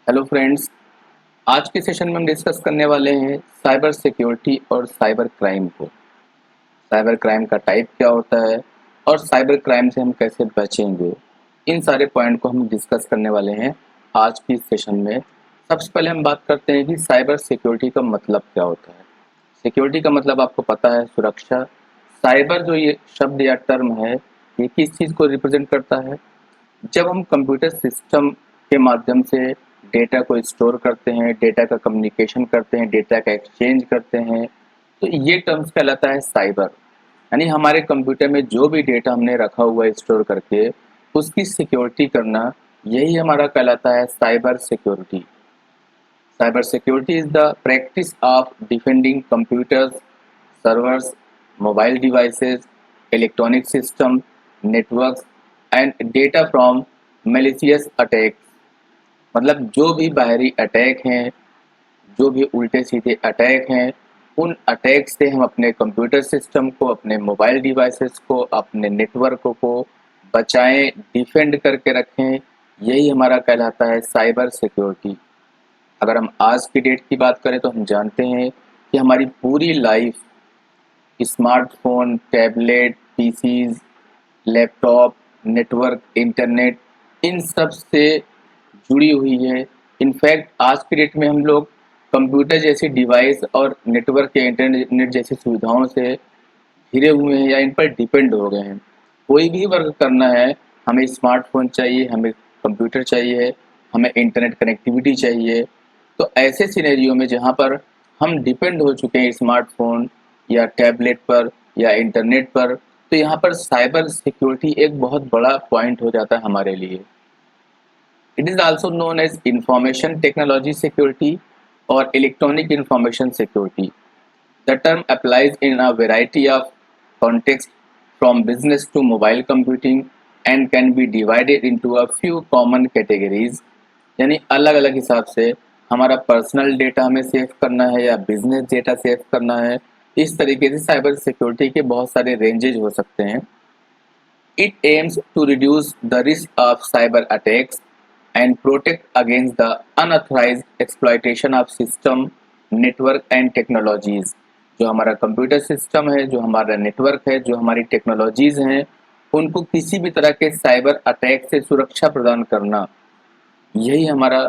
Hello friends. आज के session में हम डिस्कस करने वाले हैं साइबर सिक्योरिटी और साइबर क्राइम को। साइबर क्राइम का टाइप क्या होता है और साइबर क्राइम से हम कैसे बचेंगे, इन सारे पॉइंट को हम डिस्कस करने वाले हैं आज की सेशन में। सबसे पहले हम बात करते हैं कि साइबर सिक्योरिटी का मतलब क्या होता है। सिक्योरिटी का मतलब आपको पता है, सुरक्षा। साइबर जो ये शब्द या टर्म है, ये किस चीज़ को रिप्रेजेंट करता है? जब हम कंप्यूटर सिस्टम के माध्यम से डेटा को स्टोर करते हैं, डेटा का कम्युनिकेशन करते हैं, डेटा का एक्सचेंज करते हैं, तो ये टर्म्स कहलाता है साइबर। यानी हमारे कंप्यूटर में जो भी डेटा हमने रखा हुआ है स्टोर करके, उसकी सिक्योरिटी करना, यही हमारा कहलाता है cyber security. Cyber security is the practice of defending computers, servers, mobile devices, electronic systems, networks and data from malicious attacks। मतलब जो भी बाहरी अटैक हैं, जो भी उल्टे सीधे अटैक हैं, उन अटैक से हम अपने कंप्यूटर सिस्टम को, अपने मोबाइल डिवाइसेस को, अपने नेटवर्क को बचाएं, डिफेंड करके रखें। यही हमारा कहलाता है साइबर सिक्योरिटी। अगर हम आज की डेट की बात करें तो हम जानते हैं कि हमारी पूरी life smartphone, tablet, PCs, laptop, network, internet, इन सब से जुड़ी हुई है। इनफैक्ट आज की डेट में हम लोग कंप्यूटर जैसे डिवाइस और नेटवर्क या इंटरनेट जैसी सुविधाओं से घिरे हुए हैं या इन पर डिपेंड हो गए हैं। कोई भी वर्क करना है, हमें स्मार्टफ़ोन चाहिए, हमें कंप्यूटर चाहिए, हमें इंटरनेट कनेक्टिविटी चाहिए। तो ऐसे सिनेरियो में जहाँ पर हम डिपेंड हो चुके हैं स्मार्टफ़ोन या टैबलेट पर या इंटरनेट पर, तो यहाँ पर साइबर सिक्योरिटी एक बहुत बड़ा पॉइंट हो जाता है हमारे लिए। It is also known as information technology security और electronic information security. The term applies in a variety of contexts from business to mobile computing and can be divided into a few common categories। यानी अलग अलग हिसाब से हमारा personal data हमें save करना है या बिजनेस डेटा सेव करना है, इस तरीके से साइबर सिक्योरिटी के बहुत सारे रेंजेज हो सकते हैं। It aims to reduce the risk of cyber attacks and protect against the unauthorized exploitation of system, network and technologies। जो हमारा कंप्यूटर सिस्टम है, जो हमारा नेटवर्क है, जो हमारी टेक्नोलॉजीज हैं, उनको किसी भी तरह के साइबर अटैक से सुरक्षा प्रदान करना, यही हमारा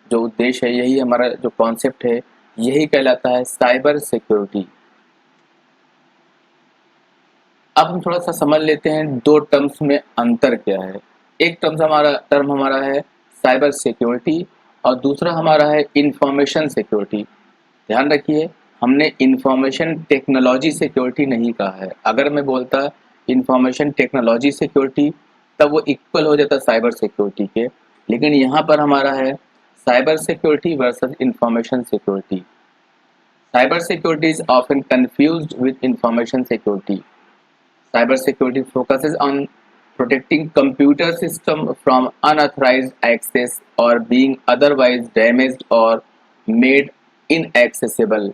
जो उद्देश्य है, यही हमारा जो कॉन्सेप्ट है, यही कहलाता है साइबर सिक्योरिटी। अब हम थोड़ा सा समझ लेते हैं दो टर्म्स में अंतर क्या है। एक टर्म हमारा है साइबर सिक्योरिटी और दूसरा हमारा है इंफॉर्मेशन सिक्योरिटी। ध्यान रखिए, हमने इंफॉर्मेशन टेक्नोलॉजी सिक्योरिटी नहीं कहा है। अगर मैं बोलता इंफॉर्मेशन टेक्नोलॉजी सिक्योरिटी, तब वो इक्वल हो जाता साइबर सिक्योरिटी के। लेकिन यहाँ पर हमारा है cyber security versus information security. Cyber security is often confused with information security. Cybersecurity focuses on protecting computer system from unauthorized access or being otherwise damaged or made inaccessible।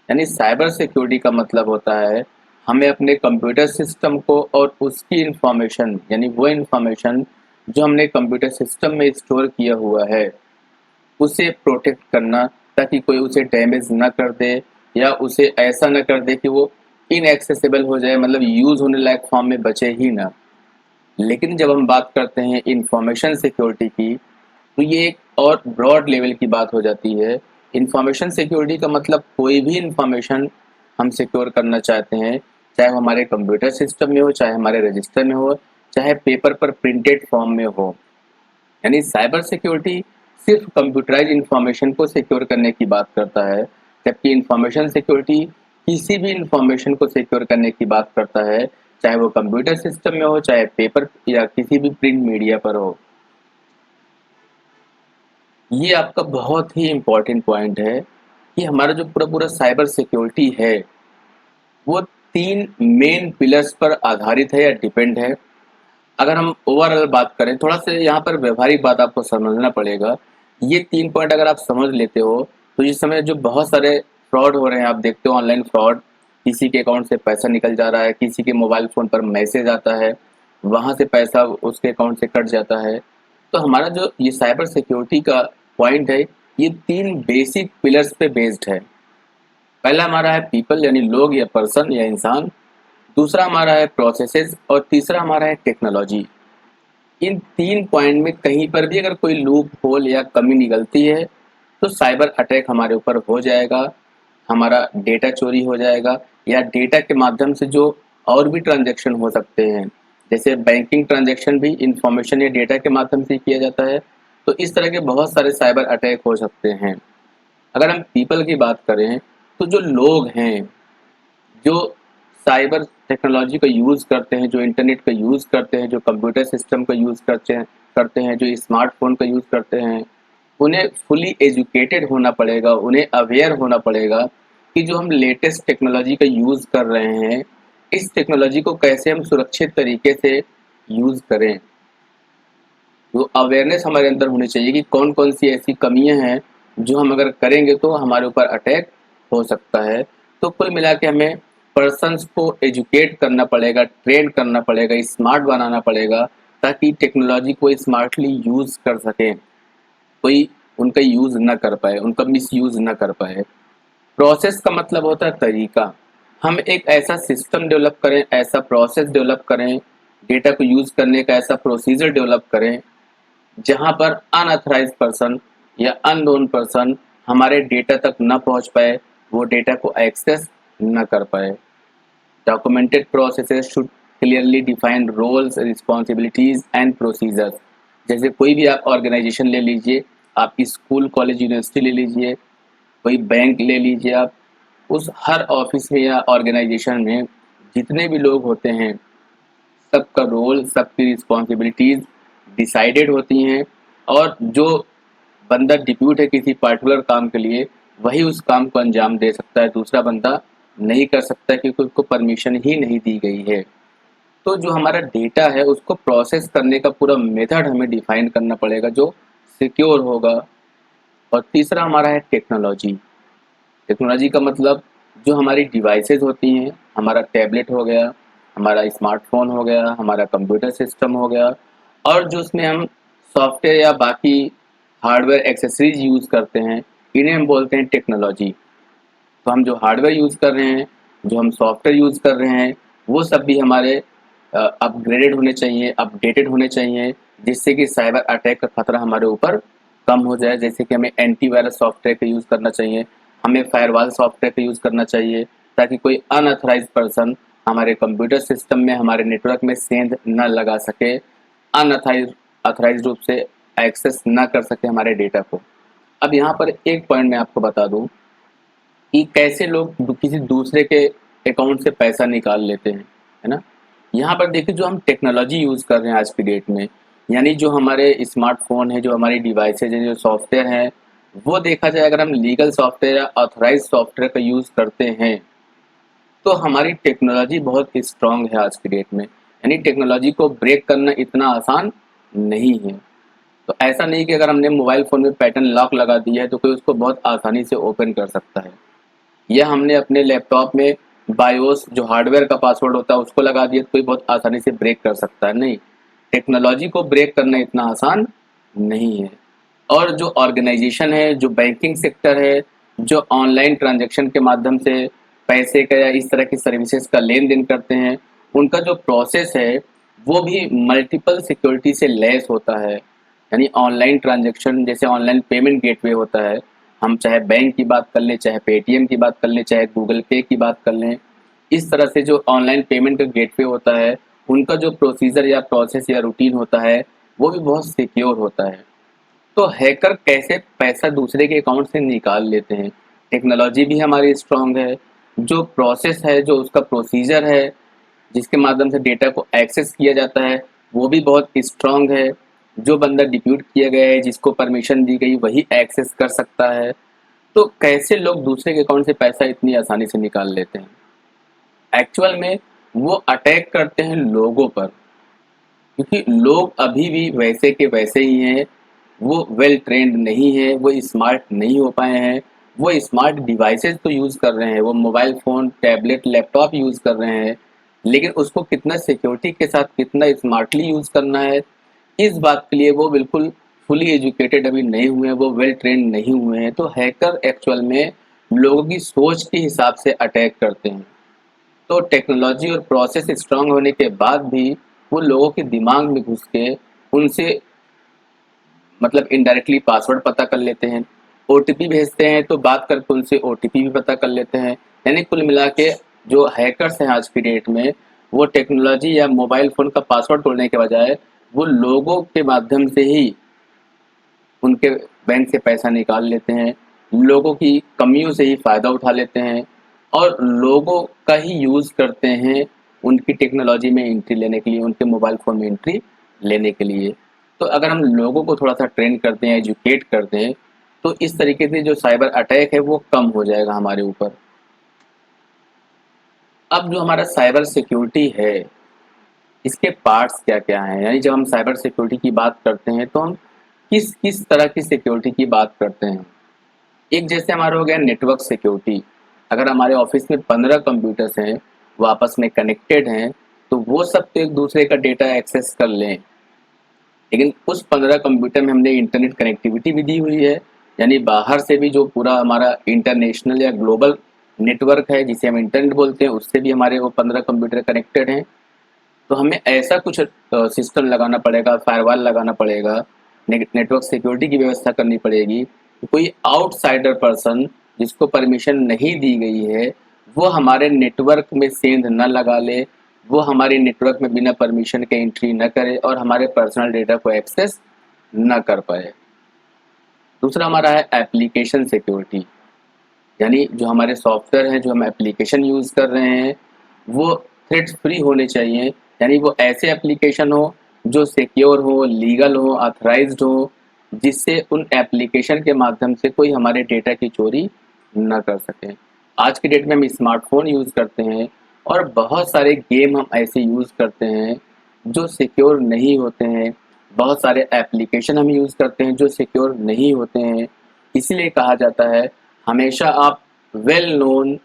यानी cyber security का मतलब होता है हमें अपने computer system को और उसकी इंफॉर्मेशन, यानी वो इंफॉर्मेशन जो हमने कंप्यूटर सिस्टम में स्टोर किया हुआ है, उसे प्रोटेक्ट करना, ताकि कोई उसे डैमेज ना कर दे या उसे ऐसा ना कर दे कि वो इनएक्सेसिबल हो जाए, मतलब यूज़ होने लायक फॉर्म में बचे ही ना। लेकिन जब हम बात करते हैं इंफॉर्मेशन सिक्योरिटी की, तो ये एक और ब्रॉड लेवल की बात हो जाती है। इंफॉर्मेशन सिक्योरिटी का मतलब कोई भी इंफॉर्मेशन हम सिक्योर करना चाहते हैं, चाहे वो हमारे कंप्यूटर सिस्टम में हो, चाहे हमारे रजिस्टर में हो, चाहे पेपर पर प्रिंटेड फॉर्म में हो। यानी साइबर सिक्योरिटी सिर्फ कंप्यूटराइज इंफॉर्मेशन को सिक्योर करने की बात करता है, जबकि इंफॉर्मेशन सिक्योरिटी किसी भी इंफॉर्मेशन को सिक्योर करने की बात करता है, चाहे वो कंप्यूटर सिस्टम में हो, चाहे पेपर या किसी भी प्रिंट मीडिया पर हो। ये आपका बहुत ही इम्पोर्टेंट पॉइंट है कि हमारा जो पूरा पूरा साइबर सिक्योरिटी है, वो तीन मेन पिलर्स पर आधारित है या डिपेंड है। अगर हम ओवरऑल बात करें, थोड़ा सा यहाँ पर व्यवहारिक बात आपको समझना पड़ेगा। ये 3 पॉइंट अगर आप समझ लेते हो, तो इस समय जो बहुत सारे फ्रॉड हो रहे हैं, आप देखते हो ऑनलाइन फ्रॉड, किसी के अकाउंट से पैसा निकल जा रहा है, किसी के मोबाइल फ़ोन पर मैसेज आता है, वहाँ से पैसा उसके अकाउंट से कट जाता है। तो हमारा जो ये साइबर सिक्योरिटी का पॉइंट है, ये 3 बेसिक पिलर्स पे बेस्ड है। पहला हमारा है पीपल यानी लोग या पर्सन या इंसान, दूसरा हमारा है प्रोसेसेस और तीसरा हमारा है टेक्नोलॉजी। इन 3 पॉइंट में कहीं पर भी अगर कोई लूप होल या कमी निकलती है तो साइबर अटैक हमारे ऊपर हो जाएगा, हमारा डेटा चोरी हो जाएगा या डेटा के माध्यम से जो और भी ट्रांजैक्शन हो सकते हैं, जैसे बैंकिंग ट्रांजैक्शन भी इंफॉर्मेशन या डेटा के माध्यम से किया जाता है। तो इस तरह के बहुत सारे साइबर अटैक हो सकते हैं। अगर हम पीपल की बात करें तो जो लोग हैं, जो साइबर टेक्नोलॉजी का यूज़ करते हैं, जो इंटरनेट का यूज़ करते हैं, जो कंप्यूटर सिस्टम का यूज़ करते हैं, जो स्मार्टफ़ोन का यूज़ करते हैं, उन्हें फुली एजुकेटेड होना पड़ेगा, उन्हें अवेयर होना पड़ेगा कि जो हम लेटेस्ट टेक्नोलॉजी का यूज़ कर रहे हैं, इस टेक्नोलॉजी को कैसे हम सुरक्षित तरीके से यूज़ करें। तो अवेयरनेस हमारे अंदर होनी चाहिए कि कौन-कौन सी ऐसी कमियाँ हैं, जो हम अगर करेंगे तो हमारे ऊपर अटैक हो सकता है। तो कुल मिला के हमें पर्सन्स को एजुकेट करना पड़ेगा, ट्रेन करना पड़ेगा, स्मार्ट बनाना पड़ेगा, ताकि टेक्नोलॉजी को स्मार्टली यूज़ कर सकें। कोई उनका यूज़ ना कर पाए, उनका मिसयूज़ ना कर पाए। प्रोसेस का मतलब होता है तरीका। हम एक ऐसा सिस्टम डेवलप करें, ऐसा प्रोसेस डेवलप करें, डेटा को यूज़ करने का ऐसा प्रोसीजर डेवलप करें जहां पर अनऑथराइज्ड पर्सन या अननोन पर्सन हमारे डेटा तक न पहुंच पाए, वो डेटा को एक्सेस न कर पाए। Documented processes should clearly define roles, responsibilities and procedures. जैसे कोई भी आप ऑर्गेनाइजेशन ले लीजिए, आप स्कूल कॉलेज यूनिवर्सिटी ले लीजिए, कोई बैंक ले लीजिए, आप उस हर ऑफिस में या ऑर्गेनाइजेशन में जितने भी लोग होते हैं, सबका रोल, सबकी रिस्पॉन्सिबिलिटीज डिसाइडेड होती हैं और जो बंदा डिप्यूट है किसी पर्टिकुलर काम के लिए, वही उस काम को अंजाम दे सकता है, दूसरा बंदा नहीं कर सकता क्योंकि उसको परमिशन ही नहीं दी गई है। तो जो हमारा डेटा है उसको प्रोसेस करने का पूरा मेथड हमें डिफाइन करना पड़ेगा जो सिक्योर होगा। और तीसरा हमारा है टेक्नोलॉजी। टेक्नोलॉजी का मतलब जो हमारी डिवाइसेस होती हैं, हमारा टैबलेट हो गया, हमारा स्मार्टफोन हो गया, हमारा कंप्यूटर सिस्टम हो गया, और जो उसमें हम सॉफ्टवेयर या बाकी हार्डवेयर एक्सेसरीज यूज़ करते हैं, इन्हें हम बोलते हैं टेक्नोलॉजी। तो हम जो हार्डवेयर यूज़ कर रहे हैं, जो हम सॉफ्टवेयर यूज़ कर रहे हैं, वो सब भी हमारे अपग्रेडेड होने चाहिए, अपडेटेड होने चाहिए, जिससे कि साइबर अटैक का खतरा हमारे ऊपर कम हो जाए। जैसे कि हमें एंटीवायरस सॉफ्टवेयर का यूज़ करना चाहिए, हमें फायरवॉल सॉफ्टवेयर का यूज़ करना चाहिए, ताकि कोई अनऑथराइज्ड पर्सन हमारे कंप्यूटर सिस्टम में, हमारे नेटवर्क में सेंध न लगा सके, अनऑथराइज्ड अथराइज्ड रूप से एक्सेस ना कर सके हमारे डेटा को। अब यहाँ पर एक पॉइंट मैं आपको बता दूँ कि कैसे लोग किसी दूसरे के अकाउंट से पैसा निकाल लेते हैं, है ना? यहाँ पर देखिए, जो हम टेक्नोलॉजी यूज़ कर रहे हैं आज की डेट में, यानी जो हमारे स्मार्टफ़ोन है, जो हमारी डिवाइसेज हैं, जो सॉफ्टवेयर हैं, वो देखा जाए अगर हम लीगल सॉफ्टवेयर या ऑथराइज्ड सॉफ्टवेयर का यूज़ करते हैं, तो हमारी टेक्नोलॉजी बहुत स्ट्रॉन्ग है आज की डेट में। यानी टेक्नोलॉजी को ब्रेक करना इतना आसान नहीं है। तो ऐसा नहीं कि अगर हमने मोबाइल फ़ोन में पैटर्न लॉक लगा दिया है, तो कोई उसको बहुत आसानी से ओपन कर सकता है। या हमने अपने लैपटॉप में बायोस जो हार्डवेयर का पासवर्ड होता है उसको लगा दिया तो कोई बहुत आसानी से ब्रेक कर सकता है, नहीं। टेक्नोलॉजी को ब्रेक करना इतना आसान नहीं है। और जो ऑर्गेनाइजेशन है, जो बैंकिंग सेक्टर है, जो ऑनलाइन ट्रांजैक्शन के माध्यम से पैसे का या इस तरह की सर्विसेज का लेन देन करते हैं, उनका जो प्रोसेस है वो भी मल्टीपल सिक्योरिटी से लैस होता है। यानी ऑनलाइन ट्रांजैक्शन, जैसे ऑनलाइन पेमेंट गेटवे होता है, हम चाहे बैंक की बात कर लें, चाहे पेटीएम की बात कर लें, चाहे गूगल पे की बात कर लें, इस तरह से जो ऑनलाइन पेमेंट का गेटवे होता है, उनका जो प्रोसीजर या प्रोसेस या रूटीन होता है, वो भी बहुत सिक्योर होता है। तो हैकर कैसे पैसा दूसरे के अकाउंट से निकाल लेते हैं, टेक्नोलॉजी भी हमारी स्ट्रांग है, जो प्रोसेस है, जो उसका प्रोसीजर है, जिसके माध्यम से डेटा को एक्सेस किया जाता है, वो भी बहुत स्ट्रांग है। जो बंदा डिप्यूट किया गया है, जिसको परमिशन दी गई, वही एक्सेस कर सकता है। तो कैसे लोग दूसरे के अकाउंट से पैसा इतनी आसानी से निकाल लेते हैं? एक्चुअल में वो अटैक करते हैं लोगों पर, क्योंकि लोग अभी भी वैसे के वैसे ही हैं। वो वेल ट्रेंड नहीं है, वो स्मार्ट नहीं हो पाए हैं। वो स्मार्ट डिवाइसेस तो यूज़ कर रहे हैं, वो mobile phone, tablet, laptop use कर रहे हैं, लेकिन उसको कितना सिक्योरिटी के साथ, कितना स्मार्टली यूज़ करना है, इस बात के लिए वो बिल्कुल फुली एजुकेटेड अभी नहीं हुए हैं, वो वेल ट्रेंड नहीं हुए हैं, तो हैकर एक्चुअल में लोगों की सोच के हिसाब से अटैक करते हैं। तो टेक्नोलॉजी और प्रोसेस स्ट्रांग होने के बाद भी वो लोगों के दिमाग में घुस के उनसे मतलब इनडायरेक्टली पासवर्ड पता कर लेते हैं, ओटीपी भेजते हैं, तो बात करके उनसे ओटीपी भी पता कर लेते हैं। यानी कुल मिला के जो हैकर्स हैं आज की डेट में, वो टेक्नोलॉजी या मोबाइल फ़ोन का पासवर्ड तोड़ने के बजाय वो लोगों के माध्यम से ही उनके बैंक से पैसा निकाल लेते हैं, लोगों की कमियों से ही फ़ायदा उठा लेते हैं और लोगों का ही यूज़ करते हैं उनकी टेक्नोलॉजी में एंट्री लेने के लिए, उनके मोबाइल फ़ोन में एंट्री लेने के लिए। तो अगर हम लोगों को थोड़ा-सा ट्रेन कर दें, एजुकेट कर दें, तो इस तरीके से जो साइबर अटैक है वो कम हो जाएगा हमारे ऊपर। अब जो हमारा साइबर सिक्योरिटी है, इसके पार्ट्स क्या-क्या हैं? यानी जब हम साइबर सिक्योरिटी की बात करते हैं, तो हम किस-किस तरह की सिक्योरिटी की बात करते हैं? एक जैसे हमारा हो गया नेटवर्क सिक्योरिटी। अगर हमारे ऑफिस में 15 कंप्यूटर्स हैं, वो आपस में कनेक्टेड हैं, तो वो सब तो एक दूसरे का डेटा एक्सेस कर लें, लेकिन उस 15 कंप्यूटर में हमने इंटरनेट कनेक्टिविटी भी दी हुई है। यानी बाहर से भी जो पूरा हमारा इंटरनेशनल या ग्लोबल नेटवर्क है, जिसे हम इंटरनेट बोलते हैं, उससे भी हमारे वो 15 कंप्यूटर कनेक्टेड हैं। तो हमें ऐसा कुछ सिस्टम लगाना पड़ेगा, फायरवॉल लगाना पड़ेगा, नेटवर्क सिक्योरिटी की व्यवस्था करनी पड़ेगी कि कोई आउटसाइडर पर्सन जिसको परमिशन नहीं दी गई है, वो हमारे नेटवर्क में सेंध न लगा ले, वो हमारे नेटवर्क में बिना परमिशन के एंट्री न करे और हमारे पर्सनल डेटा को एक्सेस न कर पाए। दूसरा हमारा है एप्लीकेशन सिक्योरिटी। यानी जो हमारे सॉफ्टवेयर हैं, जो हम एप्लीकेशन यूज़ कर रहे हैं, वो थ्रेट फ्री होने चाहिए। यानी वो ऐसे एप्लीकेशन हो जो सिक्योर हो, लीगल हो, ऑथराइज्ड हो, जिससे उन एप्लीकेशन के माध्यम से कोई हमारे डेटा की चोरी ना कर सके। आज की डेट में हम स्मार्टफ़ोन यूज़ करते हैं और बहुत सारे गेम हम ऐसे यूज़ करते हैं जो सिक्योर नहीं होते हैं। बहुत सारे एप्लीकेशन हम यूज़ करते हैं जो सिक्योर नहीं होते हैं। इसीलिए कहा जाता है हमेशा आप वेल नोन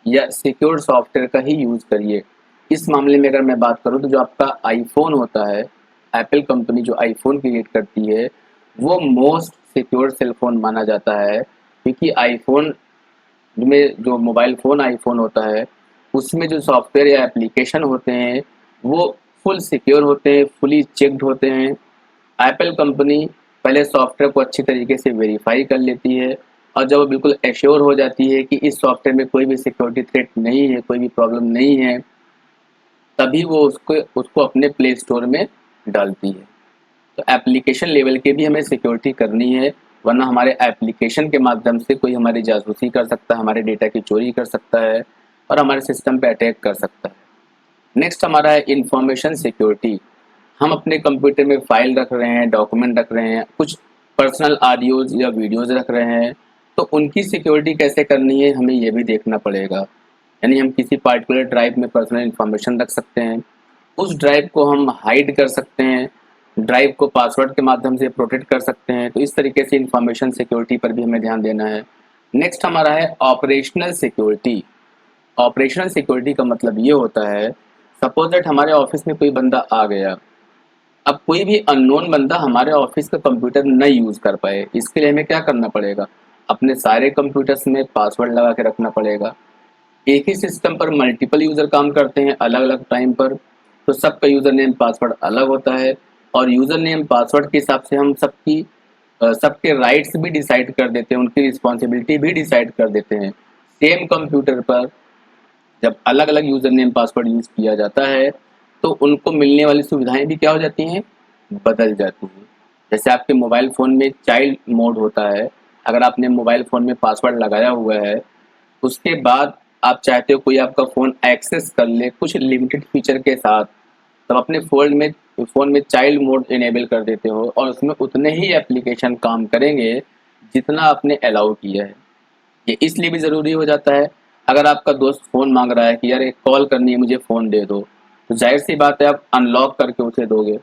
या सिक्योर सॉफ्टवेयर का ही यूज़ करिए। इस मामले में अगर मैं बात करूँ तो जो आपका आईफ़ोन होता है, एप्पल कंपनी जो आईफ़ोन क्रिएट करती है, वो मोस्ट सिक्योर सेल फ़ोन माना जाता है, क्योंकि आईफ़ोन में जो मोबाइल फ़ोन आईफ़ोन होता है, उसमें जो सॉफ्टवेयर या एप्लीकेशन होते हैं, वो फुल सिक्योर होते हैं, फुली चेक्ड होते हैं। एप्पल कंपनी पहले सॉफ्टवेयर को अच्छी तरीके से वेरीफाई कर लेती है और जब वो बिल्कुल एश्योर हो जाती है कि इस सॉफ्टवेयर में कोई भी सिक्योरिटी थ्रेट नहीं है, कोई भी प्रॉब्लम नहीं है, तभी वो उसको उसको अपने प्ले स्टोर में डालती है। तो एप्लीकेशन लेवल की भी हमें सिक्योरिटी करनी है, वरना हमारे एप्लीकेशन के माध्यम से कोई हमारी जासूसी कर सकता है, हमारे डेटा की चोरी कर सकता है और हमारे सिस्टम पे अटैक कर सकता है। नेक्स्ट हमारा है इंफॉर्मेशन सिक्योरिटी। हम अपने कंप्यूटर में फाइल रख रहे हैं, डॉक्यूमेंट रख रहे हैं, कुछ पर्सनल ऑडियोज़ या वीडियोज़ रख रहे हैं, तो उनकी सिक्योरिटी कैसे करनी है, हमें ये भी देखना पड़ेगा। यानी हम किसी पार्टिकुलर ड्राइव में पर्सनल इन्फॉर्मेशन रख सकते हैं, उस ड्राइव को हम हाइड कर सकते हैं, ड्राइव को पासवर्ड के माध्यम से प्रोटेक्ट कर सकते हैं, तो इस तरीके से इन्फॉर्मेशन सिक्योरिटी पर भी हमें ध्यान देना है। नेक्स्ट हमारा है ऑपरेशनल सिक्योरिटी। ऑपरेशनल सिक्योरिटी का मतलब ये होता है, सपोज दैट हमारे ऑफिस में कोई बंदा आ गया, अब कोई भी अननोन बंदा हमारे ऑफिस का कंप्यूटर न यूज़ कर पाए, इसके लिए हमें क्या करना पड़ेगा? अपने सारे कंप्यूटर्स में पासवर्ड लगा के रखना पड़ेगा। एक ही सिस्टम पर मल्टीपल यूज़र काम करते हैं अलग-अलग टाइम पर, तो सबका यूज़र नेम पासवर्ड अलग होता है और यूज़र नेम पासवर्ड के हिसाब से हम सबके राइट्स भी डिसाइड कर देते हैं, उनकी रिस्पॉन्सिबिलिटी भी डिसाइड कर देते हैं। सेम कंप्यूटर पर जब अलग-अलग यूज़र नेम पासवर्ड यूज़ किया जाता है, तो उनको मिलने वाली सुविधाएँ भी क्या हो जाती हैं? बदल जाती हैं। जैसे आपके मोबाइल फ़ोन में चाइल्ड मोड होता है, अगर आपने मोबाइल फ़ोन में पासवर्ड लगाया हुआ है, उसके बाद आप चाहते हो कोई आपका फ़ोन एक्सेस कर ले कुछ लिमिटेड फीचर के साथ, तब अपने फ़ोन में चाइल्ड मोड इनेबल कर देते हो और उसमें उतने ही एप्लीकेशन काम करेंगे, जितना आपने अलाउ किया है। ये इसलिए भी ज़रूरी हो जाता है, अगर आपका दोस्त फ़ोन मांग रहा है कि यार एक कॉल करनी है मुझे फ़ोन दे दो, तो ज़ाहिर-सी बात है आप अनलॉक करके उसे दोगे।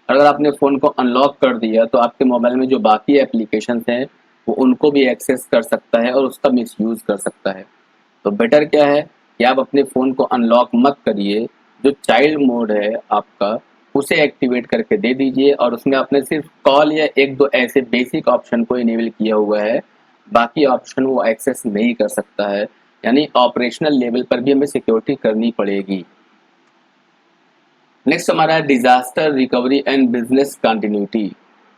अगर आपने फ़ोन को अनलॉक कर दिया तो आपके मोबाइल में जो बाकी एप्लीकेशंस हैं, वो उनको भी एक्सेस कर सकता है और उसका मिसयूज़ कर सकता है। तो बेटर क्या है कि आप अपने फ़ोन को अनलॉक मत करिए, जो चाइल्ड मोड है आपका, उसे एक्टिवेट करके दे दीजिए और उसमें आपने सिर्फ कॉल या एक दो ऐसे बेसिक ऑप्शन को इनेबल किया हुआ है, बाकी ऑप्शन वो एक्सेस नहीं कर सकता है। यानी ऑपरेशनल लेवल पर भी हमें सिक्योरिटी करनी पड़ेगी। नेक्स्ट हमारा है disaster recovery and business continuity.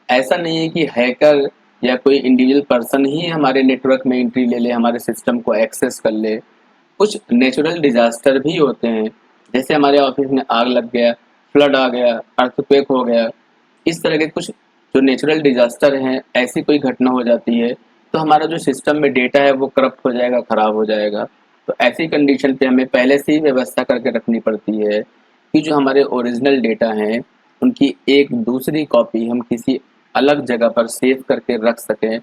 ऐसा नहीं है कि हैकर या कोई इंडिविजुअल पर्सन ही हमारे नेटवर्क में एंट्री ले ले, हमारे सिस्टम को एक्सेस कर ले। कुछ नेचुरल डिजास्टर भी होते हैं, जैसे हमारे ऑफिस में आग लग गया, फ्लड आ गया, अर्थक्वेक हो गया, इस तरह के कुछ जो नेचुरल डिजास्टर हैं, ऐसी कोई घटना हो जाती है तो हमारा जो सिस्टम में डेटा है वो करप्ट हो जाएगा, खराब हो जाएगा। तो ऐसी कंडीशन पे हमें पहले से ही व्यवस्था करके रखनी पड़ती है कि जो हमारे ओरिजिनल डेटा हैं उनकी एक दूसरी कॉपी हम किसी अलग जगह पर सेव करके रख सकें,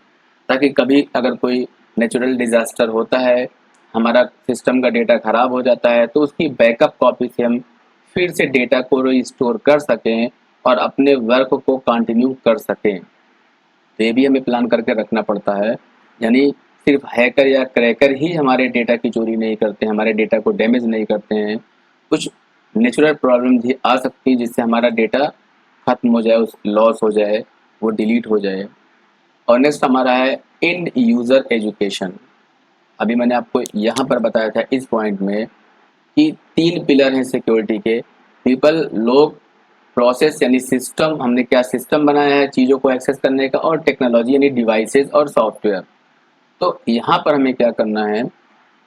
ताकि कभी अगर कोई नेचुरल डिजास्टर होता है, हमारा सिस्टम का डेटा खराब हो जाता है, तो उसकी बैकअप कॉपी से हम फिर से डेटा को रिस्टोर कर सकें और अपने वर्क को कंटिन्यू कर सकें। तो ये भी हमें प्लान करके रखना पड़ता है। यानी सिर्फ हैकर या क्रैकर ही हमारे डेटा की चोरी नहीं करते हैं, हमारे डेटा को डैमेज नहीं करते हैं। कुछ नेचुरल प्रॉब्लम भी आ सकती है जिससे हमारा डेटा खत्म हो जाए, उस लॉस हो जाए, वो डिलीट हो जाए। और नेक्स्ट हमारा है एंड यूज़र एजुकेशन। अभी मैंने आपको यहाँ पर बताया था इस पॉइंट में कि 3 पिलर हैं सिक्योरिटी के, पीपल, लोग, प्रोसेस यानी सिस्टम, हमने क्या सिस्टम बनाया है चीज़ों को एक्सेस करने का, और टेक्नोलॉजी यानी डिवाइसेस और सॉफ्टवेयर। तो यहाँ पर हमें क्या करना है,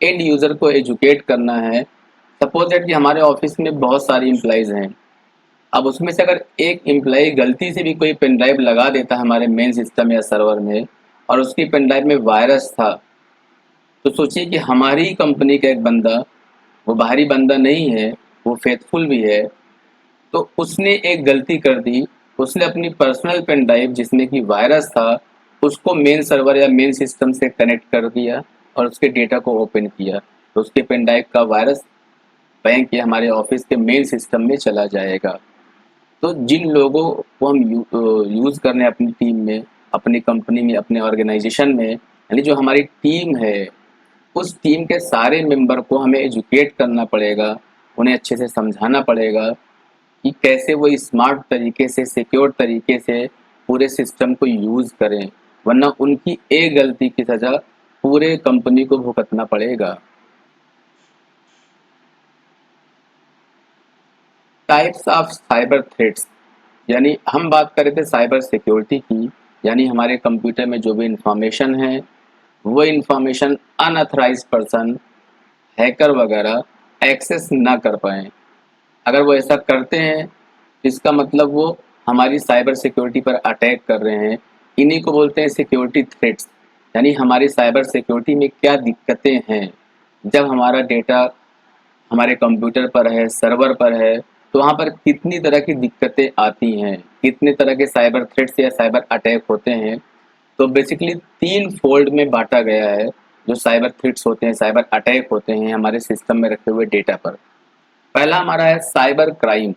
एंड यूज़र को एजुकेट करना है। सपोज दैट कि हमारे ऑफिस में बहुत सारी एम्प्लॉइज़ हैं, अब उसमें से अगर एक एम्प्लॉई गलती से भी कोई पेन ड्राइव लगा देता है हमारे मेन सिस्टम या सर्वर में और उसकी पेन ड्राइव में वायरस था, तो सोचिए कि हमारी कंपनी का एक बंदा, वो बाहरी बंदा नहीं है, वो फेथफुल भी है, तो उसने एक गलती कर दी। उसने अपनी पर्सनल पेन ड्राइव जिसमें कि वायरस था उसको मेन सर्वर या मेन सिस्टम से कनेक्ट कर दिया और उसके डेटा को ओपन किया, तो उसके पेन ड्राइव का वायरस बैंक या हमारे ऑफिस के मेन सिस्टम में चला जाएगा। तो जिन लोगों को हम यूज़ कर रहे हैं अपनी टीम में, अपनी कंपनी में, अपने ऑर्गेनाइजेशन में, यानी जो हमारी टीम है, उस टीम के सारे मेंबर को हमें एजुकेट करना पड़ेगा, उन्हें अच्छे से समझाना पड़ेगा कि कैसे वो स्मार्ट तरीके से, सिक्योर तरीके से पूरे सिस्टम को यूज़ करें, वरना उनकी एक गलती की सज़ा पूरे कंपनी को भुगतना पड़ेगा। टाइप्स ऑफ साइबर थ्रेट्स, यानी हम बात कर रहे थे साइबर सिक्योरिटी की, यानी हमारे कंप्यूटर में जो भी इंफॉर्मेशन है वो इंफॉर्मेशन अनऑथराइज्ड पर्सन, हैकर वगैरह एक्सेस ना कर पाएँ। अगर वो ऐसा करते हैं तो इसका मतलब वो हमारी साइबर सिक्योरिटी पर अटैक कर रहे हैं। इन्हीं को बोलते हैं सिक्योरिटी थ्रेट्स। यानी हमारी साइबर सिक्योरिटी में क्या दिक्कतें हैं, जब हमारा डेटा हमारे कंप्यूटर पर है, सर्वर पर है, तो वहाँ पर कितनी तरह की दिक्कतें आती हैं, कितने तरह के साइबर थ्रेट्स या साइबर अटैक होते हैं। तो बेसिकली 3 फोल्ड में बाँटा गया है जो साइबर थ्रेट्स होते हैं, साइबर अटैक होते हैं हमारे सिस्टम में रखे हुए डेटा पर। पहला हमारा है साइबर क्राइम।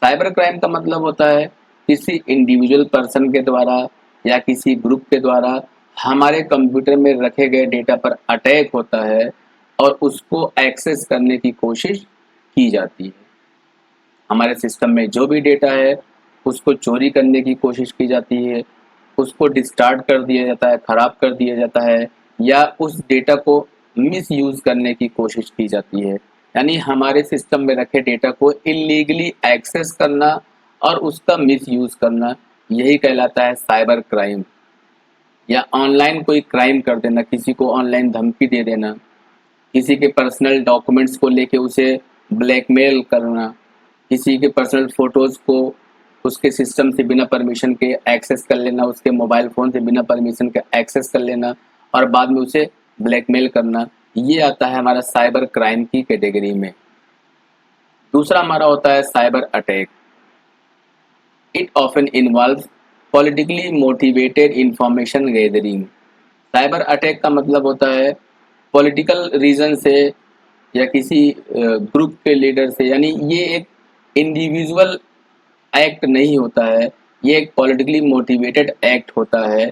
साइबर क्राइम का मतलब होता है किसी इंडिविजुअल पर्सन के द्वारा या किसी ग्रुप के द्वारा हमारे कंप्यूटर में रखे गए डेटा पर अटैक होता है और उसको एक्सेस करने की कोशिश की जाती है। हमारे सिस्टम में जो भी डेटा है उसको चोरी करने की कोशिश की जाती है, उसको डिस्टार्ट कर दिया जाता है, ख़राब कर दिया जाता है, या उस डेटा को मिसयूज़ करने की कोशिश की जाती है। यानी हमारे सिस्टम में रखे डेटा को इल्लीगली एक्सेस करना और उसका मिसयूज़ करना, यही कहलाता है साइबर क्राइम। या ऑनलाइन कोई क्राइम कर देना, किसी को ऑनलाइन धमकी दे देना, किसी के पर्सनल डॉक्यूमेंट्स को लेके उसे ब्लैकमेल करना, किसी के पर्सनल फ़ोटोज़ को उसके सिस्टम से बिना परमिशन के एक्सेस कर लेना, उसके मोबाइल फ़ोन से बिना परमिशन के एक्सेस कर लेना और बाद में उसे ब्लैकमेल करना, ये आता है हमारा साइबर क्राइम की कैटेगरी में। दूसरा हमारा होता है cyber attack. It often involves politically motivated information gathering. Cyber attack का मतलब होता है पॉलिटिकल रीज़न से या किसी ग्रुप के लीडर से, यानी ये एक इंडिविजुअल एक्ट नहीं होता है, ये एक पॉलिटिकली मोटिवेटेड एक्ट होता है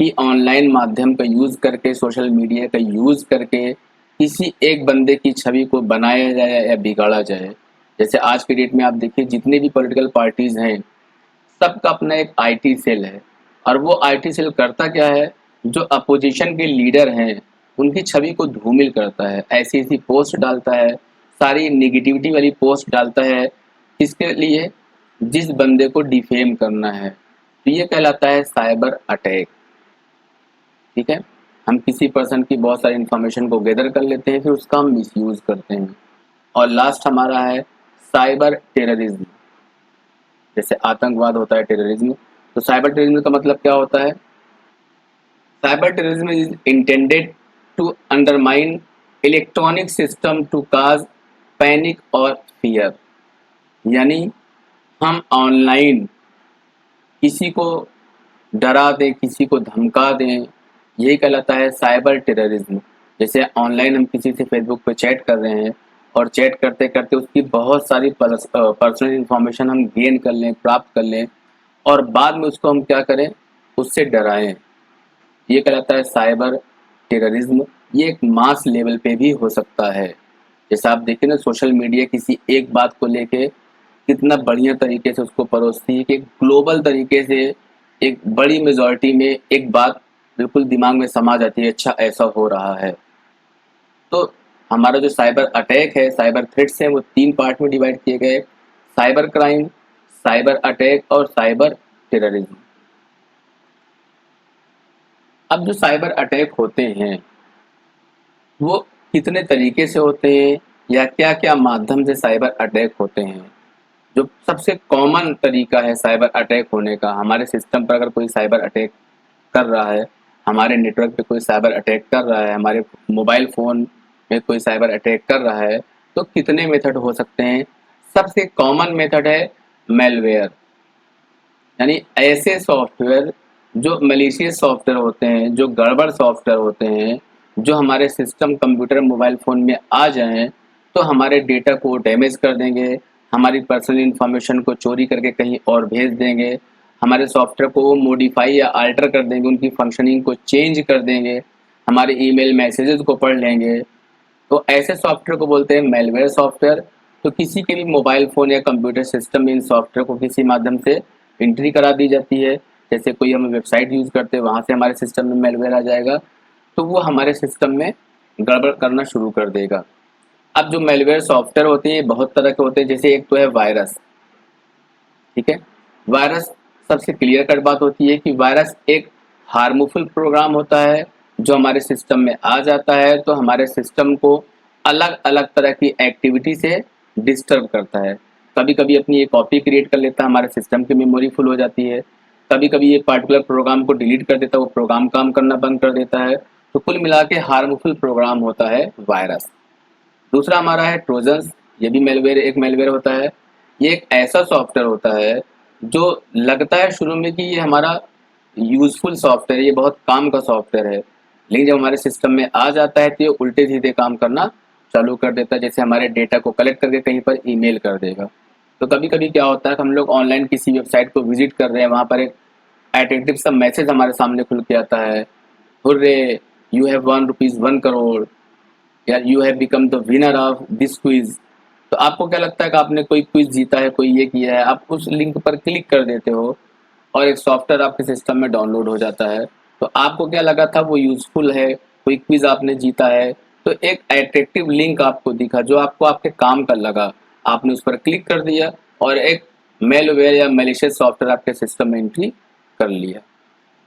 कि ऑनलाइन माध्यम का यूज़ करके, सोशल मीडिया का यूज़ करके किसी एक बंदे की छवि को बनाया जाए या बिगाड़ा जाए। जैसे आज के डेट में आप देखिए जितने भी पॉलिटिकल पार्टीज हैं सबका अपना एक आईटी सेल है, और वो आईटी सेल करता क्या है, जो अपोजिशन के लीडर हैं उनकी छवि को धूमिल करता है, ऐसी ऐसी पोस्ट डालता है, सारी निगेटिविटी वाली पोस्ट डालता है, किसके लिए, जिस बंदे को डिफेम करना है। तो ये कहलाता है साइबर अटैक। ठीक है, हम किसी पर्सन की बहुत सारी इंफॉर्मेशन को गैदर कर लेते हैं, फिर उसका हम मिसयूज करते हैं। और लास्ट हमारा है साइबर टेररिज्म। जैसे आतंकवाद होता है टेररिज्म, तो साइबर टेररिज्म का मतलब क्या होता है, cyber terrorism is intended to undermine electronic system to cause panic और फियर। यानी हम ऑनलाइन किसी को डरा दें, किसी को धमका दें, यही कहलाता है साइबर टेररिज्म। जैसे ऑनलाइन हम किसी से फेसबुक पे चैट कर रहे हैं और चैट करते करते उसकी बहुत सारी पर्सनल इंफॉर्मेशन हम गेन कर लें, प्राप्त कर लें, और बाद में उसको हम क्या करें, उससे डराएं, ये कहलाता है साइबर टेररिज्म। ये एक मास लेवल पे भी हो सकता है। जैसे आप देखिए ना, सोशल मीडिया किसी एक बात को लेके कितना बढ़िया तरीके से उसको परोसती है कि ग्लोबल तरीके से एक बड़ी मेजॉरिटी में एक बात बिल्कुल दिमाग में समा जाती है, अच्छा ऐसा हो रहा है। तो हमारा जो साइबर अटैक है, साइबर थ्रेट्स हैं, वो 3 पार्ट में डिवाइड किए गए, साइबर क्राइम, साइबर अटैक और साइबर टेररिज्म। अब जो साइबर अटैक होते हैं वो कितने तरीके से होते हैं या क्या क्या माध्यम से साइबर अटैक होते हैं। जो सबसे कॉमन तरीका है साइबर अटैक होने का, हमारे सिस्टम पर अगर कोई साइबर अटैक कर रहा है, हमारे नेटवर्क पे कोई साइबर अटैक कर रहा है, हमारे मोबाइल फ़ोन में कोई साइबर अटैक कर रहा है, तो कितने मेथड हो सकते हैं। सबसे कॉमन मेथड है मेलवेयर, यानी ऐसे सॉफ्टवेयर जो मलिशियस सॉफ्टवेयर होते हैं, जो गड़बड़ सॉफ्टवेयर होते हैं, जो हमारे सिस्टम, कंप्यूटर, मोबाइल फ़ोन में आ जाएँ तो हमारे डेटा को डैमेज कर देंगे, हमारी पर्सनल इन्फॉर्मेशन को चोरी करके कहीं और भेज देंगे, हमारे सॉफ्टवेयर को वो मॉडिफाई या अल्टर कर देंगे, उनकी फंक्शनिंग को चेंज कर देंगे, हमारे ईमेल मैसेजेस को पढ़ लेंगे। तो ऐसे सॉफ्टवेयर को बोलते हैं मेलवेयर सॉफ्टवेयर। तो किसी के भी मोबाइल फ़ोन या कंप्यूटर सिस्टम में इन सॉफ्टवेयर को किसी माध्यम से एंट्री करा दी जाती है। जैसे कोई हम वेबसाइट यूज़ करते हैं, वहाँ से हमारे सिस्टम में मेलवेयर आ जाएगा, तो वो हमारे सिस्टम में गड़बड़ करना शुरू कर देगा। अब जो मेलवेयर सॉफ्टवेयर होते हैं ये बहुत तरह के होते हैं। जैसे एक तो है वायरस। ठीक है, वायरस सबसे क्लियर कट बात होती है कि वायरस एक हार्मफुल प्रोग्राम होता है जो हमारे सिस्टम में आ जाता है तो हमारे सिस्टम को अलग अलग तरह की एक्टिविटी से डिस्टर्ब करता है। कभी कभी अपनी एक कॉपी क्रिएट कर लेता है, हमारे सिस्टम की मेमोरी फुल हो जाती है, कभी कभी ये पर्टिकुलर प्रोग्राम को डिलीट कर देता है, वो प्रोग्राम काम करना बंद कर देता है। तो कुल मिला के हार्मफुल प्रोग्राम होता है वायरस। दूसरा हमारा है ट्रोजन्स। ये भी मेलवेयर, एक मेलवेयर होता है। ये एक ऐसा सॉफ्टवेयर होता है जो लगता है शुरू में कि ये हमारा यूजफुल सॉफ्टवेयर है, ये बहुत काम का सॉफ्टवेयर है, लेकिन जब हमारे सिस्टम में आ जाता है तो ये उल्टे सीधे काम करना चालू कर देता है। जैसे हमारे डेटा को कलेक्ट करके कहीं पर ईमेल कर देगा। तो कभी कभी क्या होता है कि हम लोग ऑनलाइन किसी वेबसाइट को विजिट कर रहे हैं, वहाँ पर एक अट्रैक्टिव सा मैसेज हमारे सामने खुल के आता है, hooray, you have one rupees 1 crore, या you have become the winner of this quiz. तो आपको क्या लगता है कि आपने कोई क्विज जीता है, कोई ये किया है, आप उस लिंक पर क्लिक कर देते हो और एक सॉफ्टवेयर आपके सिस्टम में डाउनलोड हो जाता है। तो आपको क्या लगा था वो यूजफुल है, कोई क्विज आपने जीता है, तो एक अट्रैक्टिव लिंक आपको दिखा जो आपको आपके काम का लगा, आपने उस पर क्लिक कर दिया और एक मेलवेयर या मैलिशियस सॉफ्टवेयर आपके सिस्टम में एंट्री कर लिया।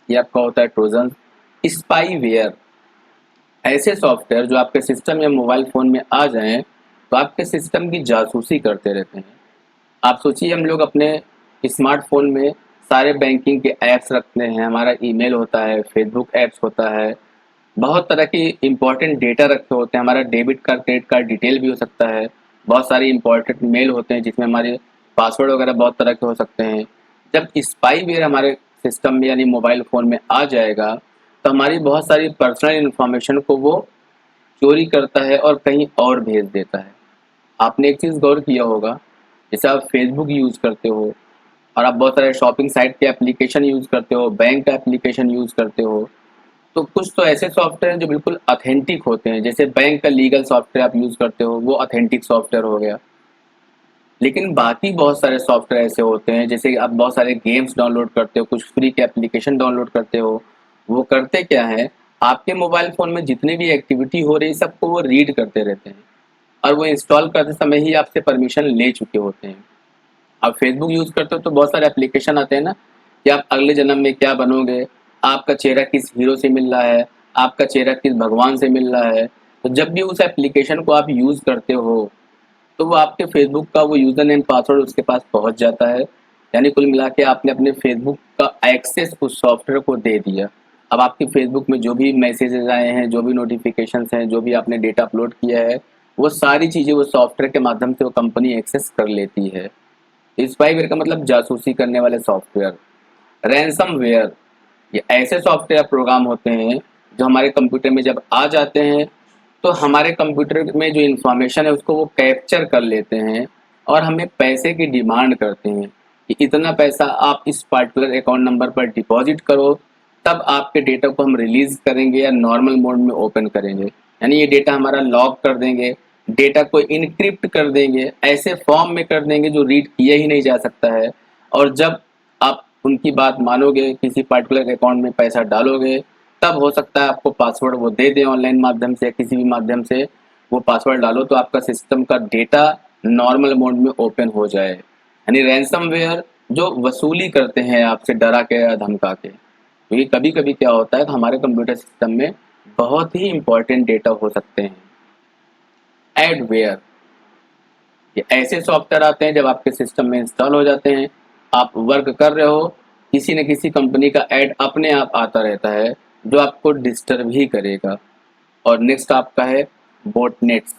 ये आपका होता है ट्रोजन। स्पाईवेयर, ऐसे सॉफ्टवेयर जो आपके सिस्टम या मोबाइल फ़ोन में आ जाएँ तो आपके सिस्टम की जासूसी करते रहते हैं। आप सोचिए, हम लोग अपने स्मार्टफ़ोन में सारे बैंकिंग के ऐप्स रखते हैं, हमारा ईमेल होता है, फेसबुक ऐप्स होता है, बहुत तरह की इम्पोर्टेंट डेटा रखे होते हैं, हमारा debit card, credit card detail भी हो सकता है, बहुत सारे इम्पोर्टेंट मेल होते हैं जिसमें हमारे पासवर्ड वगैरह बहुत तरह के हो सकते हैं। जब स्पाईवेयर हमारे सिस्टम में यानी मोबाइल फ़ोन में आ जाएगा तो हमारी बहुत सारी पर्सनल इन्फॉर्मेशन को वो चोरी करता है और कहीं और भेज देता है। आपने एक चीज़ गौर किया होगा, जैसे आप फेसबुक यूज़ करते हो और आप बहुत सारे शॉपिंग साइट के एप्लीकेशन यूज़ करते हो, बैंक का एप्लीकेशन यूज़ करते हो, तो कुछ तो ऐसे सॉफ्टवेयर हैं जो बिल्कुल ऑथेंटिक होते हैं। जैसे बैंक का लीगल सॉफ्टवेयर आप यूज़ करते हो, वो ऑथेंटिक सॉफ्टवेयर हो गया। लेकिन बाकी बहुत सारे सॉफ्टवेयर ऐसे होते हैं, जैसे आप बहुत सारे गेम्स डाउनलोड करते हो, कुछ फ्री के एप्लीकेशन डाउनलोड करते हो, वो करते क्या है, आपके मोबाइल फ़ोन में जितनी भी एक्टिविटी हो रही है सबको वो रीड करते रहते हैं और वो इंस्टॉल करते समय ही आपसे परमिशन ले चुके होते हैं। आप फेसबुक यूज़ करते हो तो बहुत सारे एप्लीकेशन आते हैं ना कि आप अगले जन्म में क्या बनोगे, आपका चेहरा किस हीरो से मिल रहा है, आपका चेहरा किस भगवान से मिल रहा है। तो जब भी उस एप्लीकेशन को आप यूज़ करते हो तो वो आपके फेसबुक का वो यूज़र नेम पासवर्ड उसके पास पहुंच जाता है। यानी कुल मिला के आपने अपने फेसबुक का एक्सेस उस सॉफ्टवेयर को दे दिया। अब आपके फेसबुक में जो भी मैसेजेस आए हैं, जो भी नोटिफिकेशंस हैं, जो भी आपने डेटा अपलोड किया है, वो सारी चीज़ें वो सॉफ्टवेयर के माध्यम से वो कंपनी एक्सेस कर लेती है। स्पाईवेयर का मतलब जासूसी करने वाले सॉफ्टवेयर। रैनसमवेयर, ये ऐसे सॉफ्टवेयर प्रोग्राम होते हैं जो हमारे कंप्यूटर में जब आ जाते हैं तो हमारे कंप्यूटर में जो इंफॉर्मेशन है उसको वो कैप्चर कर लेते हैं और हमें पैसे की डिमांड करते हैं कि इतना पैसा आप इस पर्टिकुलर अकाउंट नंबर पर डिपॉजिट करो, तब आपके डेटा को हम रिलीज करेंगे या नॉर्मल मोड में ओपन करेंगे। यानी ये डेटा हमारा लॉक कर देंगे, डेटा को इनक्रिप्ट कर देंगे, ऐसे फॉर्म में कर देंगे जो रीड किया ही नहीं जा सकता है। और जब आप उनकी बात मानोगे, किसी पर्टिकुलर अकाउंट में पैसा डालोगे, तब हो सकता है आपको पासवर्ड वो दे दें ऑनलाइन माध्यम से या किसी भी माध्यम से वो पासवर्ड डालो तो आपका सिस्टम का डेटा नॉर्मल मोड में ओपन हो जाए। यानी रैनसमवेयर जो वसूली करते हैं आपसे डरा के या धमका के। क्योंकि कभी कभी क्या होता है कि हमारे कंप्यूटर सिस्टम में बहुत ही इंपॉर्टेंट डेटा हो सकते हैं। एडवेयर, ये ऐसे सॉफ्टवेयर आते हैं जब आपके सिस्टम में इंस्टॉल हो जाते हैं, आप वर्क कर रहे हो, किसी न किसी कंपनी का ऐड अपने आप आता रहता है जो आपको डिस्टर्ब ही करेगा। और नेक्स्ट आपका है botnets,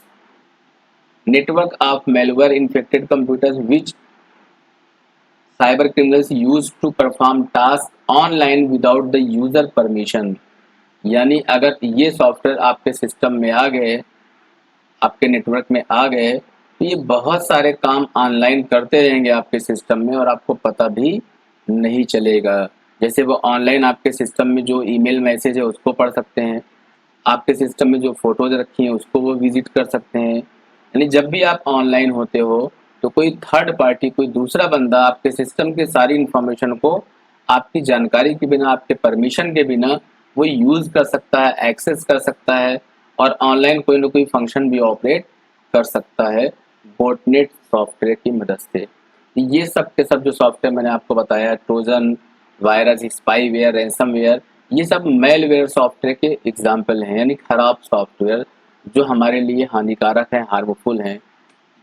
network of malware infected computers which cyber criminals use to perform tasks online without the user permission। यानी अगर ये सॉफ्टवेयर आपके सिस्टम में आ गए, आपके नेटवर्क में आ गए, तो ये बहुत सारे काम ऑनलाइन करते रहेंगे आपके सिस्टम में और आपको पता भी नहीं चलेगा। जैसे वो ऑनलाइन आपके सिस्टम में जो ईमेल मैसेज है उसको पढ़ सकते हैं, आपके सिस्टम में जो फ़ोटोज़ रखी हैं उसको वो विज़िट कर सकते हैं। यानी जब भी आप ऑनलाइन होते हो तो कोई थर्ड पार्टी, कोई दूसरा बंदा आपके सिस्टम की सारी इन्फॉर्मेशन को आपकी जानकारी के बिना, आपके परमिशन के बिना वो यूज़ कर सकता है, एक्सेस कर सकता है और ऑनलाइन कोई ना कोई फंक्शन भी ऑपरेट कर सकता है बॉटनेट सॉफ्टवेयर की मदद से। ये सब के सब जो सॉफ्टवेयर मैंने आपको बताया, ट्रोजन, वायरस, स्पाईवेयर, रैनसमवेयर, ये सब मेलवेयर सॉफ्टवेयर के एग्जाम्पल हैं, यानी खराब सॉफ्टवेयर जो हमारे लिए हानिकारक हैं, हार्मफुल हैं।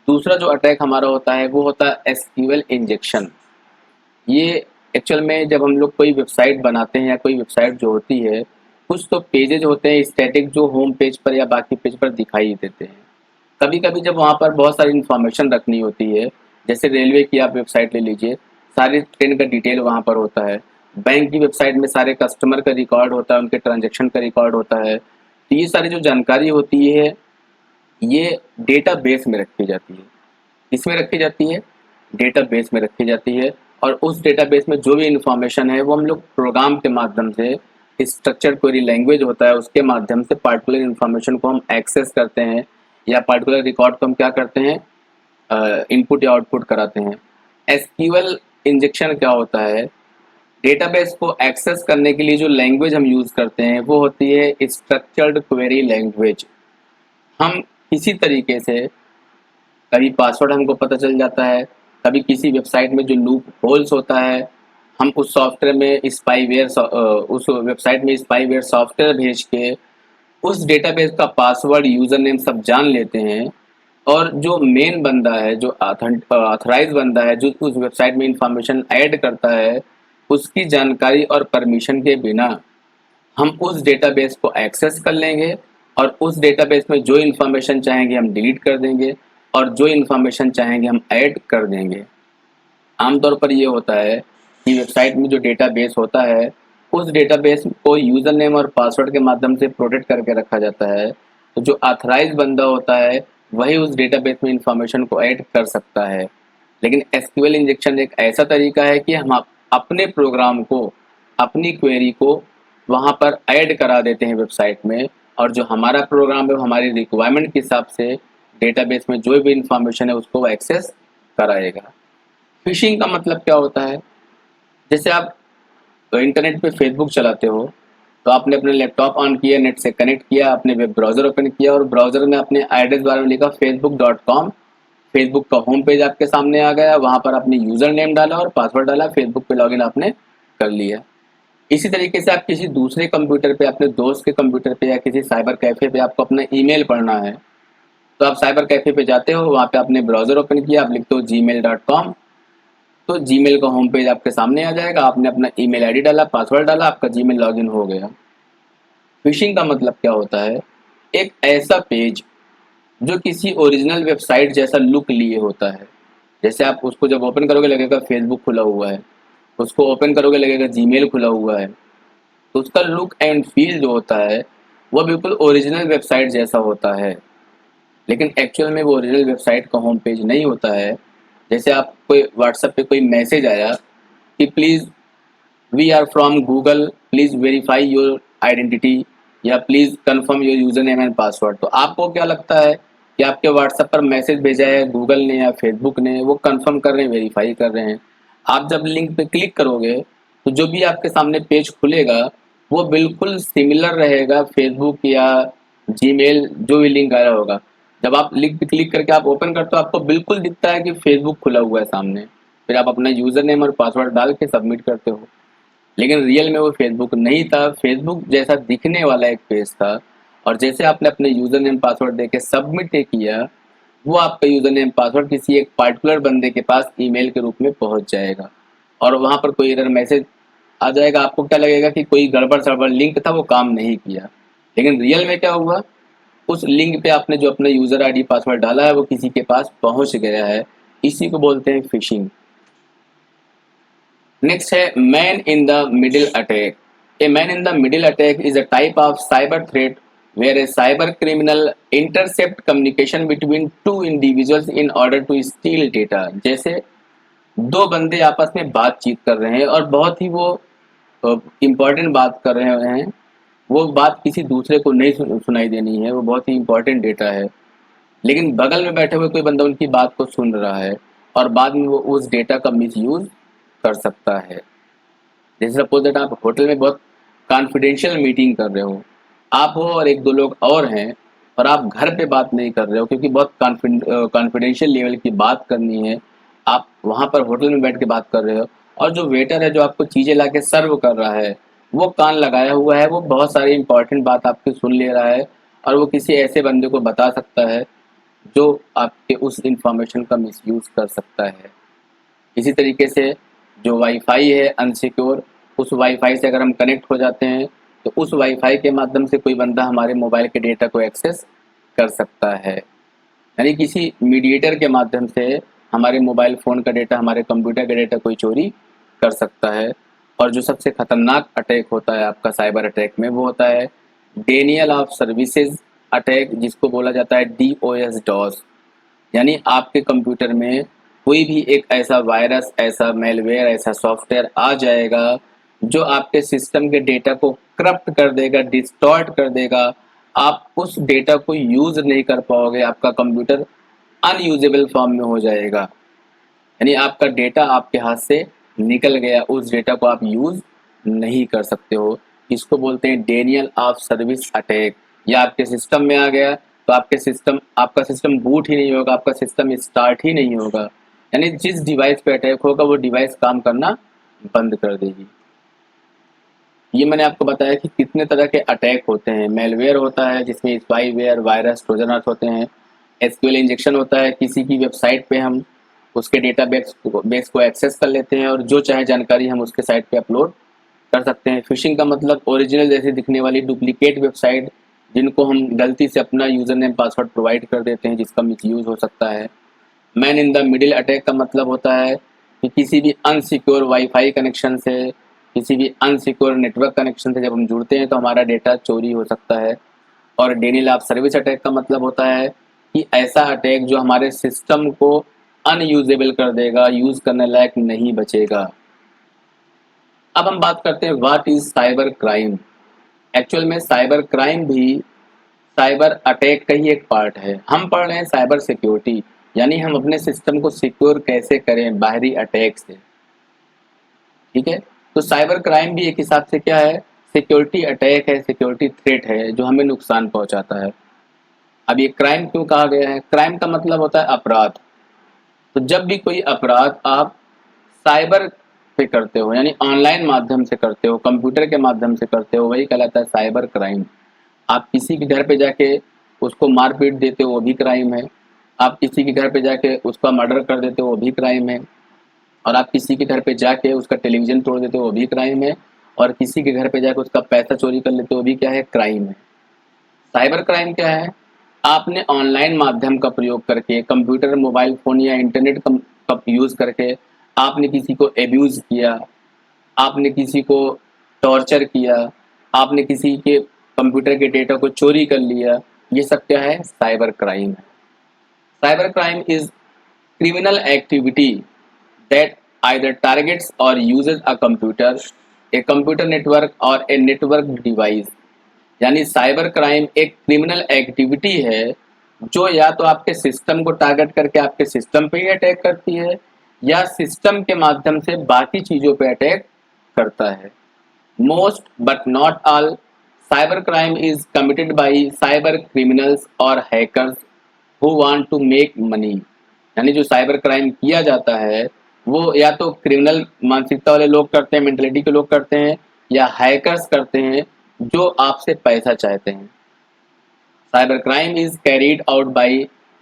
दूसरा जो अटैक हमारा होता है वो होता है एसक्यूएल इंजेक्शन। ये एक्चुअल में जब हम लोग कोई वेबसाइट बनाते हैं या कोई वेबसाइट जो होती है, कुछ तो पेजेज होते हैं स्टैटिक जो होम पेज पर या बाकी पेज पर दिखाई देते हैं। कभी कभी जब वहाँ पर बहुत सारी इन्फॉर्मेशन रखनी होती है, जैसे रेलवे की आप वेबसाइट ले लीजिए, सारी ट्रेन का डिटेल वहाँ पर होता है। बैंक की वेबसाइट में सारे कस्टमर का रिकॉर्ड होता है, उनके ट्रांजेक्शन का रिकॉर्ड होता है। तो ये सारी जो जानकारी होती है ये डेटा बेस में रखी जाती है। किसमें रखी जाती है? डेटा बेस में रखी जाती है। और उस डेटा बेस में जो भी इंफॉर्मेशन है वो हम लोग प्रोग्राम के माध्यम से, स्ट्रक्चर क्वेरी लैंग्वेज होता है उसके माध्यम से पार्टिकुलर इंफॉर्मेशन को हम एक्सेस करते हैं या पार्टिकुलर रिकॉर्ड को हम क्या करते हैं, इनपुट या आउटपुट कराते हैं। एसक्यूएल इंजेक्शन क्या होता है? डेटाबेस को एक्सेस करने के लिए जो लैंग्वेज हम यूज़ करते हैं वो होती है स्ट्रक्चर्ड क्वेरी लैंग्वेज। हम किसी तरीके से, कभी पासवर्ड हमको पता चल जाता है, कभी किसी वेबसाइट में जो लूप होल्स होता है, हम उस सॉफ्टवेयर में उस वेबसाइट में स्पाईवेयर सॉफ्टवेयर भेज के उस डेटाबेस का पासवर्ड, यूज़र नेम सब जान लेते हैं और जो मेन बंदा है, जो ऑथराइज बंदा है, जो उस वेबसाइट में इंफॉर्मेशन ऐड करता है, उसकी जानकारी और परमिशन के बिना हम उस डेटाबेस को एक्सेस कर लेंगे और उस डेटाबेस में जो इंफॉर्मेशन चाहेंगे हम डिलीट कर देंगे और जो इंफॉर्मेशन चाहेंगे हम ऐड कर देंगे। आमतौर पर ये होता है कि वेबसाइट में जो डेटाबेस होता है उस डेटाबेस को यूज़र नेम और पासवर्ड के माध्यम से प्रोटेक्ट करके रखा जाता है। तो जो ऑथराइज बंदा होता है वही उस डेटाबेस में इंफॉर्मेशन को ऐड कर सकता है। लेकिन एसक्यूएल इंजेक्शन एक ऐसा तरीका है कि हम अपने प्रोग्राम को, अपनी क्वेरी को वहाँ पर ऐड करा देते हैं वेबसाइट में और जो हमारा प्रोग्राम है वो हमारी रिक्वायरमेंट के हिसाब से डेटाबेस में जो भी इंफॉर्मेशन है उसको एक्सेस कराएगा। फिशिंग का मतलब क्या होता है? जैसे आप इंटरनेट पे फेसबुक चलाते हो, तो आपने अपने लैपटॉप ऑन किया, नेट से कनेक्ट किया, आपने वेब ब्राउज़र ओपन किया और ब्राउज़र में अपने एड्रेस बार में लिखा facebook.com। फेसबुक का होम पेज आपके सामने आ गया, वहाँ पर आपने यूज़र नेम डाला और पासवर्ड डाला, फेसबुक पे लॉगिन आपने कर लिया। इसी तरीके से आप किसी दूसरे कंप्यूटर पे, अपने दोस्त के कंप्यूटर पे या किसी साइबर कैफ़े पे आपको अपना ईमेल पढ़ना है, तो आप साइबर कैफ़े पे जाते हो, वहाँ पे आपने ब्राउज़र ओपन किया, आप लिखते हो gmail.com, तो जीमेल का होम पेज आपके सामने आ जाएगा, आपने अपना ईमेल आईडी डाला, पासवर्ड डाला, आपका जीमेल लॉगिन हो गया। फिशिंग का मतलब क्या होता है? एक ऐसा पेज जो किसी ओरिजिनल वेबसाइट जैसा लुक लिए होता है। जैसे आप उसको जब ओपन करोगे लगेगा फेसबुक खुला हुआ है, उसको ओपन करोगे लगेगा जीमेल खुला हुआ है, तो उसका लुक एंड फील जो होता है वो बिल्कुल ओरिजिनल वेबसाइट जैसा होता है। लेकिन एक्चुअल में वो ओरिजिनल वेबसाइट का होम पेज नहीं होता है। जैसे आप कोई व्हाट्सएप पे कोई मैसेज आया कि please we are from Google, please verify your identity, या please confirm your user name and password, तो आपको क्या लगता है कि आपके व्हाट्सएप पर मैसेज भेजा है गूगल ने या फेसबुक ने, वो कंफर्म कर रहे हैं, वेरीफाई कर रहे हैं। आप जब लिंक पे क्लिक करोगे तो जो भी आपके सामने पेज खुलेगा वो बिल्कुल सिमिलर रहेगा फेसबुक या जीमेल जो भी लिंक आया होगा। जब आप लिंक पे क्लिक करके आप ओपन करते हो आपको बिल्कुल दिखता है कि फेसबुक खुला हुआ है सामने, फिर आप अपना यूजर नेम और पासवर्ड डाल के सबमिट करते हो। लेकिन रियल में वो फेसबुक नहीं था, फेसबुक जैसा दिखने वाला एक पेज था। और जैसे आपने अपने यूजर नेम पासवर्ड देके सबमिट किया, वो आपका यूजर नेम पासवर्ड किसी एक पार्टिकुलर बंदे के पास ईमेल के रूप में पहुंच जाएगा और वहां पर कोई एरर मैसेज आ जाएगा। आपको क्या लगेगा कि कोई गड़बड़ सड़बड़ लिंक था, वो काम नहीं किया। लेकिन रियल में क्या हुआ, उस लिंक पे आपने जो अपना यूजर आईडी पासवर्ड डाला है वो किसी के पास पहुंच गया है। इसी को बोलते हैं फिशिंग। नेक्स्ट है man in the middle attack. A man in the middle attack is a type of cyber threat where a cyber criminal intercept communication between two individuals in order to steal data. जैसे दो बंदे आपस में बातचीत कर रहे हैं और बहुत ही वो इम्पोर्टेंट बात कर रहे हैं, वो बात किसी दूसरे को नहीं सुनाई देनी है, वो बहुत ही इम्पोर्टेंट डेटा है, लेकिन बगल में बैठे हुए कोई बंदा उनकी बात को सुन रहा है और बाद में वो उस डेटा का मिसयूज कर सकता है। जैसे सपोज दैट आप होटल में बहुत कॉन्फिडेंशियल मीटिंग कर रहे हो, आप हो और एक दो लोग और हैं, और आप घर पे बात नहीं कर रहे हो क्योंकि बहुत कॉन्फिडेंशियल लेवल की बात करनी है, आप वहाँ पर होटल में बैठ के बात कर रहे हो, और जो वेटर है जो आपको चीज़ें ला के सर्व कर रहा है वो कान लगाया हुआ है, वो बहुत सारी इंपॉर्टेंट बात आपकी सुन ले रहा है और वो किसी ऐसे बंदे को बता सकता है जो आपके उस इंफॉर्मेशन का मिसयूज कर सकता है। इसी तरीके से जो वाईफाई है अनसिक्योर, उस वाईफाई से अगर हम कनेक्ट हो जाते हैं तो उस वाईफाई के माध्यम से कोई बंदा हमारे मोबाइल के डेटा को एक्सेस कर सकता है। यानी किसी मीडिएटर के माध्यम से हमारे मोबाइल फ़ोन का डेटा, हमारे कंप्यूटर का डेटा कोई चोरी कर सकता है। और जो सबसे खतरनाक अटैक होता है आपका साइबर अटैक में, वो होता है डेनियल ऑफ सर्विसेज अटैक, जिसको बोला जाता है डीओएस डॉस। यानी आपके कंप्यूटर में कोई भी एक ऐसा वायरस, ऐसा मेलवेयर, ऐसा सॉफ्टवेयर आ जाएगा जो आपके सिस्टम के डेटा को करप्ट कर देगा, डिस्टॉर्ट कर देगा। आप उस डेटा को यूज नहीं कर पाओगे, आपका कंप्यूटर अनयूजेबल फॉर्म में हो जाएगा। यानी आपका डेटा आपके हाथ से निकल गया, उस डेटा को आप यूज नहीं कर सकते हो। इसको बोलते हैं डेनियल ऑफ सर्विस अटैक। या आपके सिस्टम में आ गया तो आपका सिस्टम बूट ही नहीं होगा, आपका सिस्टम स्टार्ट ही नहीं होगा। यानी जिस डिवाइस पे अटैक होगा वो डिवाइस काम करना बंद कर देगी। ये मैंने आपको बताया कि कितने तरह के अटैक होते हैं। मेलवेयर होता है जिसमें स्पाईवेयर, वायरस, ट्रोजन होते हैं। एसक्यूएल इंजेक्शन होता है, किसी की वेबसाइट पे हम उसके डेटा बेस को एक्सेस कर लेते हैं और जो चाहे जानकारी हम उसके साइट पे अपलोड कर सकते हैं। फिशिंग का मतलब ओरिजिनल जैसे दिखने वाली डुप्लीकेट वेबसाइट जिनको हम गलती से अपना यूजर नेम पासवर्ड प्रोवाइड कर देते हैं, जिसका मिसयूज हो सकता है। Man in the middle attack का मतलब होता है कि किसी भी अनसिक्योर वाईफाई कनेक्शन से, किसी भी अनसिक्योर नेटवर्क कनेक्शन से जब हम जुड़ते हैं तो हमारा डेटा चोरी हो सकता है। और डेनियल ऑफ सर्विस अटैक का मतलब होता है कि ऐसा अटैक जो हमारे सिस्टम को अनयूजेबल कर देगा, यूज करने लायक नहीं बचेगा। अब हम बात करते हैं what is cyber crime. Actual में साइबर क्राइम भी साइबर अटैक का ही एक पार्ट है। हम पढ़ रहे हैं साइबर सिक्योरिटी, यानी हम अपने सिस्टम को सिक्योर कैसे करें बाहरी अटैक से। ठीक है, तो साइबर क्राइम भी एक हिसाब से क्या है, सिक्योरिटी अटैक है, सिक्योरिटी थ्रेट है जो हमें नुकसान पहुंचाता है। अब ये क्राइम क्यों कहा गया है, क्राइम का मतलब होता है अपराध। तो जब भी कोई अपराध आप साइबर पे करते हो, यानी ऑनलाइन माध्यम से करते हो, कंप्यूटर के माध्यम से करते हो, वही कहलाता है साइबर क्राइम। आप किसी के घर पे जाके उसको मार पीट देते हो, वो भी क्राइम है। आप किसी के घर पे जाके उसका मर्डर कर देते हो, वो भी क्राइम है। और आप किसी के घर पे जाके उसका टेलीविजन तोड़ देते हो, वो भी क्राइम है। और किसी के घर पे जाके उसका पैसा चोरी कर लेते हो, वो भी क्या है, क्राइम है। साइबर क्राइम क्या है, आपने ऑनलाइन माध्यम का प्रयोग करके कंप्यूटर, मोबाइल फ़ोन या इंटरनेट का यूज़ करके आपने किसी को एब्यूज़ किया, आपने किसी को टॉर्चर किया, आपने किसी के कंप्यूटर के डेटा को चोरी कर लिया, ये सब क्या है, साइबर क्राइम है। Cyber crime is criminal activity that either targets or uses a computer, a computer network or a network device। यानी साइबर क्राइम एक क्रिमिनल एक्टिविटी है जो या तो आपके सिस्टम को टारगेट करके आपके सिस्टम पे ही अटैक करती है, या सिस्टम के माध्यम से बाकी चीज़ों पे अटैक करता है। Most but not all cyber crime is committed by cyber criminals और hackers who want to make money. यानी जो साइबर क्राइम किया जाता है वो या तो क्रिमिनल मानसिकता वाले लोग करते हैं, मेंटलिटी के लोग करते हैं, या हैकर्स करते हैं जो आपसे पैसा चाहते हैं। Cyber crime is carried out by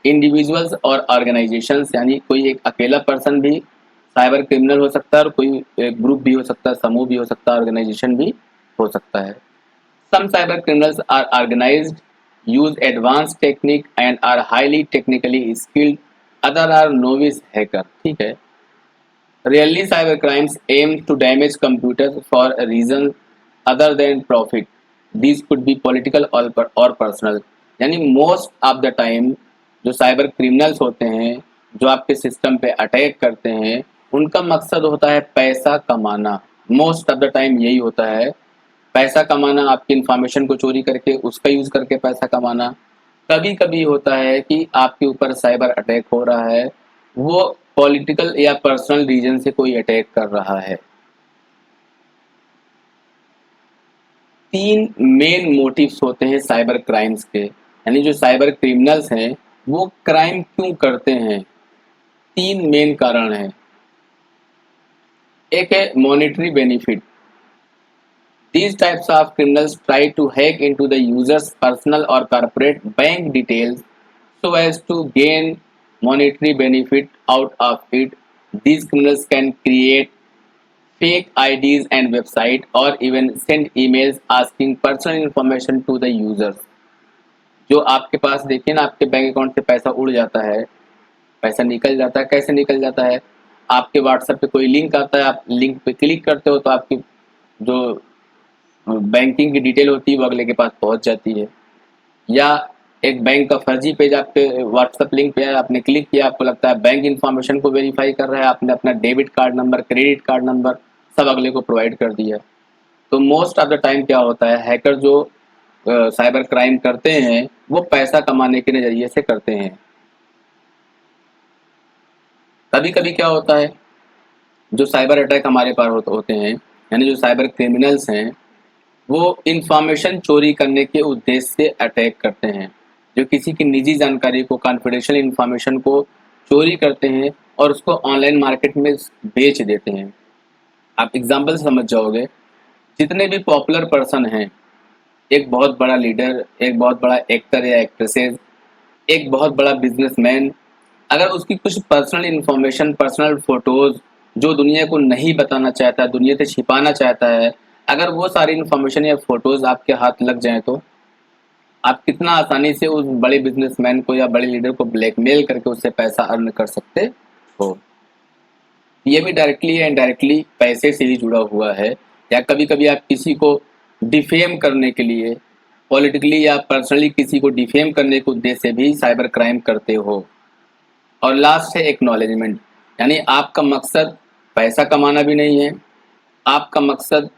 individuals और ऑर्गेनाइजेशंस, यानी कोई एक अकेला पर्सन भी साइबर क्रिमिनल हो सकता है, और कोई एक ग्रुप भी हो सकता है, समूह भी हो सकता है, ऑर्गेनाइजेशन भी हो सकता है। Some cyber criminals are organised, use advanced technique and are highly technically skilled, other are novice hacker। ठीक है, rarely cyber crimes aim to damage computers for a reason other than profit, these could be political or personal। यानी most of the time जो cyber criminals होते हैं जो आपके system पे attack करते हैं, उनका मकसद होता है पैसा कमाना। मोस्ट ऑफ द टाइम यही होता है, पैसा कमाना, आपकी इंफॉर्मेशन को चोरी करके उसका यूज़ करके पैसा कमाना। कभी कभी होता है कि आपके ऊपर साइबर अटैक हो रहा है, वो पॉलिटिकल या पर्सनल रीजन से कोई अटैक कर रहा है। तीन मेन मोटिव्स होते हैं साइबर क्राइम्स के, यानी जो साइबर क्रिमिनल्स हैं वो क्राइम क्यों करते हैं, तीन मेन कारण हैं। एक है monetary benefit. These types of criminals try to hack into the user's personal or corporate bank details so as to gain monetary benefit out of it. These criminals can create fake IDs and website or even send emails asking personal information to the users। जो आपके पास देखिए ना, आपके bank account से पैसा उड़ जाता है, पैसा निकल जाता है, कैसे निकल जाता है, आपके व्हाट्सएप पे कोई लिंक आता है, आप लिंक पे क्लिक करते हो तो आपकी जो बैंकिंग की डिटेल होती है वो अगले के पास पहुंच जाती है। या एक बैंक का फर्जी पेज आपके व्हाट्सएप लिंक पे है, आपने क्लिक किया, आपको लगता है बैंक इन्फॉर्मेशन को वेरीफाई कर रहा है, आपने अपना debit card number, credit card number सब अगले को प्रोवाइड कर दिया। तो मोस्ट ऑफ द टाइम क्या होता है, हैकर जो साइबर क्राइम करते हैं वो पैसा कमाने के नज़रिए से करते हैं। कभी कभी क्या होता है, जो साइबर अटैक हमारे पास होते हैं, यानी जो साइबर क्रिमिनल्स हैं वो इंफॉर्मेशन चोरी करने के उद्देश्य से अटैक करते हैं। जो किसी की निजी जानकारी को, कॉन्फिडेंशियल इंफॉर्मेशन को चोरी करते हैं और उसको ऑनलाइन मार्केट में बेच देते हैं। आप एग्जाम्पल समझ जाओगे, जितने भी पॉपुलर पर्सन हैं, एक बहुत बड़ा लीडर, एक बहुत बड़ा एक्टर या एक्ट्रेसेस, एक बहुत बड़ा बिजनेसमैन, अगर उसकी कुछ पर्सनल इंफॉर्मेशन, पर्सनल फोटोज जो दुनिया को नहीं बताना चाहता, दुनिया से छिपाना चाहता है, अगर वो सारी इंफॉर्मेशन या फोटोज आपके हाथ लग जाए तो आप कितना आसानी से उस बड़े बिजनेसमैन को या बड़े लीडर को ब्लैकमेल करके उससे पैसा अर्न कर सकते हो। ये भी डायरेक्टली या इनडायरेक्टली पैसे से ही जुड़ा हुआ है। या कभी कभी आप किसी को डिफेम करने के लिए, पॉलिटिकली या पर्सनली किसी को डिफेम करने के उद्देश्य से भी साइबर क्राइम करते हो। और लास्ट है एक्नॉलेजमेंट, यानी आपका मकसद पैसा कमाना भी नहीं है, आपका मकसद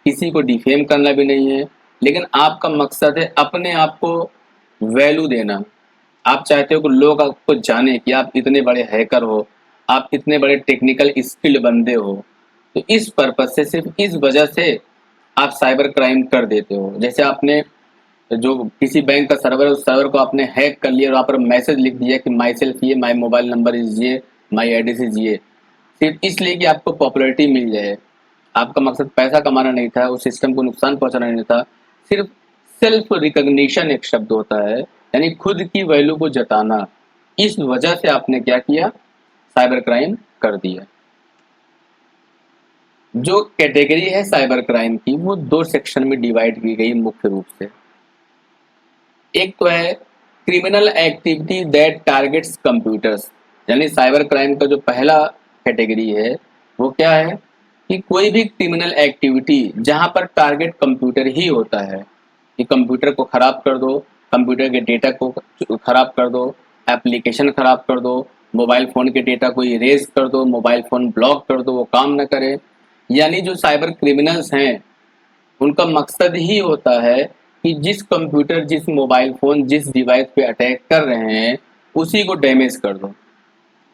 किसी को डिफेम करना भी नहीं है, लेकिन आपका मकसद है अपने आप को वैल्यू देना, आप चाहते हो कि लोग आपको जाने कि आप इतने बड़े हैकर हो, आप इतने बड़े टेक्निकल स्किल्ड बंदे हो। तो इस पर्पज से, सिर्फ इस वजह से आप साइबर क्राइम कर देते हो। जैसे आपने जो किसी बैंक का सर्वर है, उस सर्वर को आपने हैक कर लिया और वहाँ पर मैसेज लिख दिया कि माई सेल्फ ये, माई मोबाइल नंबर इज ये, माई एड्रेस इज ये, सिर्फ इसलिए कि आपको पॉपुलैरिटी मिल जाए। आपका मकसद पैसा कमाना नहीं था, उस सिस्टम को नुकसान पहुंचाना नहीं था। सिर्फ सेल्फ रिकॉग्निशन एक शब्द होता है, यानी खुद की वैल्यू को जताना। इस वजह से आपने क्या किया, साइबर क्राइम कर दिया। जो कैटेगरी है साइबर क्राइम की, वो दो सेक्शन में डिवाइड की गई मुख्य रूप से। एक तो है criminal activity that targets computers, यानी साइबर क्राइम का जो पहला कैटेगरी है वो क्या है कि कोई भी क्रिमिनल एक्टिविटी जहां पर टारगेट कंप्यूटर ही होता है, कि कंप्यूटर को खराब कर दो, कंप्यूटर के डेटा को खराब कर दो, एप्लीकेशन खराब कर दो, मोबाइल फ़ोन के डेटा को इरेज कर दो, मोबाइल फ़ोन ब्लॉक कर दो, वो काम न करे। यानी जो साइबर क्रिमिनल्स हैं उनका मकसद ही होता है कि जिस कंप्यूटर, जिस मोबाइल फ़ोन, जिस डिवाइस पे अटैक कर रहे हैं उसी को डैमेज कर दो।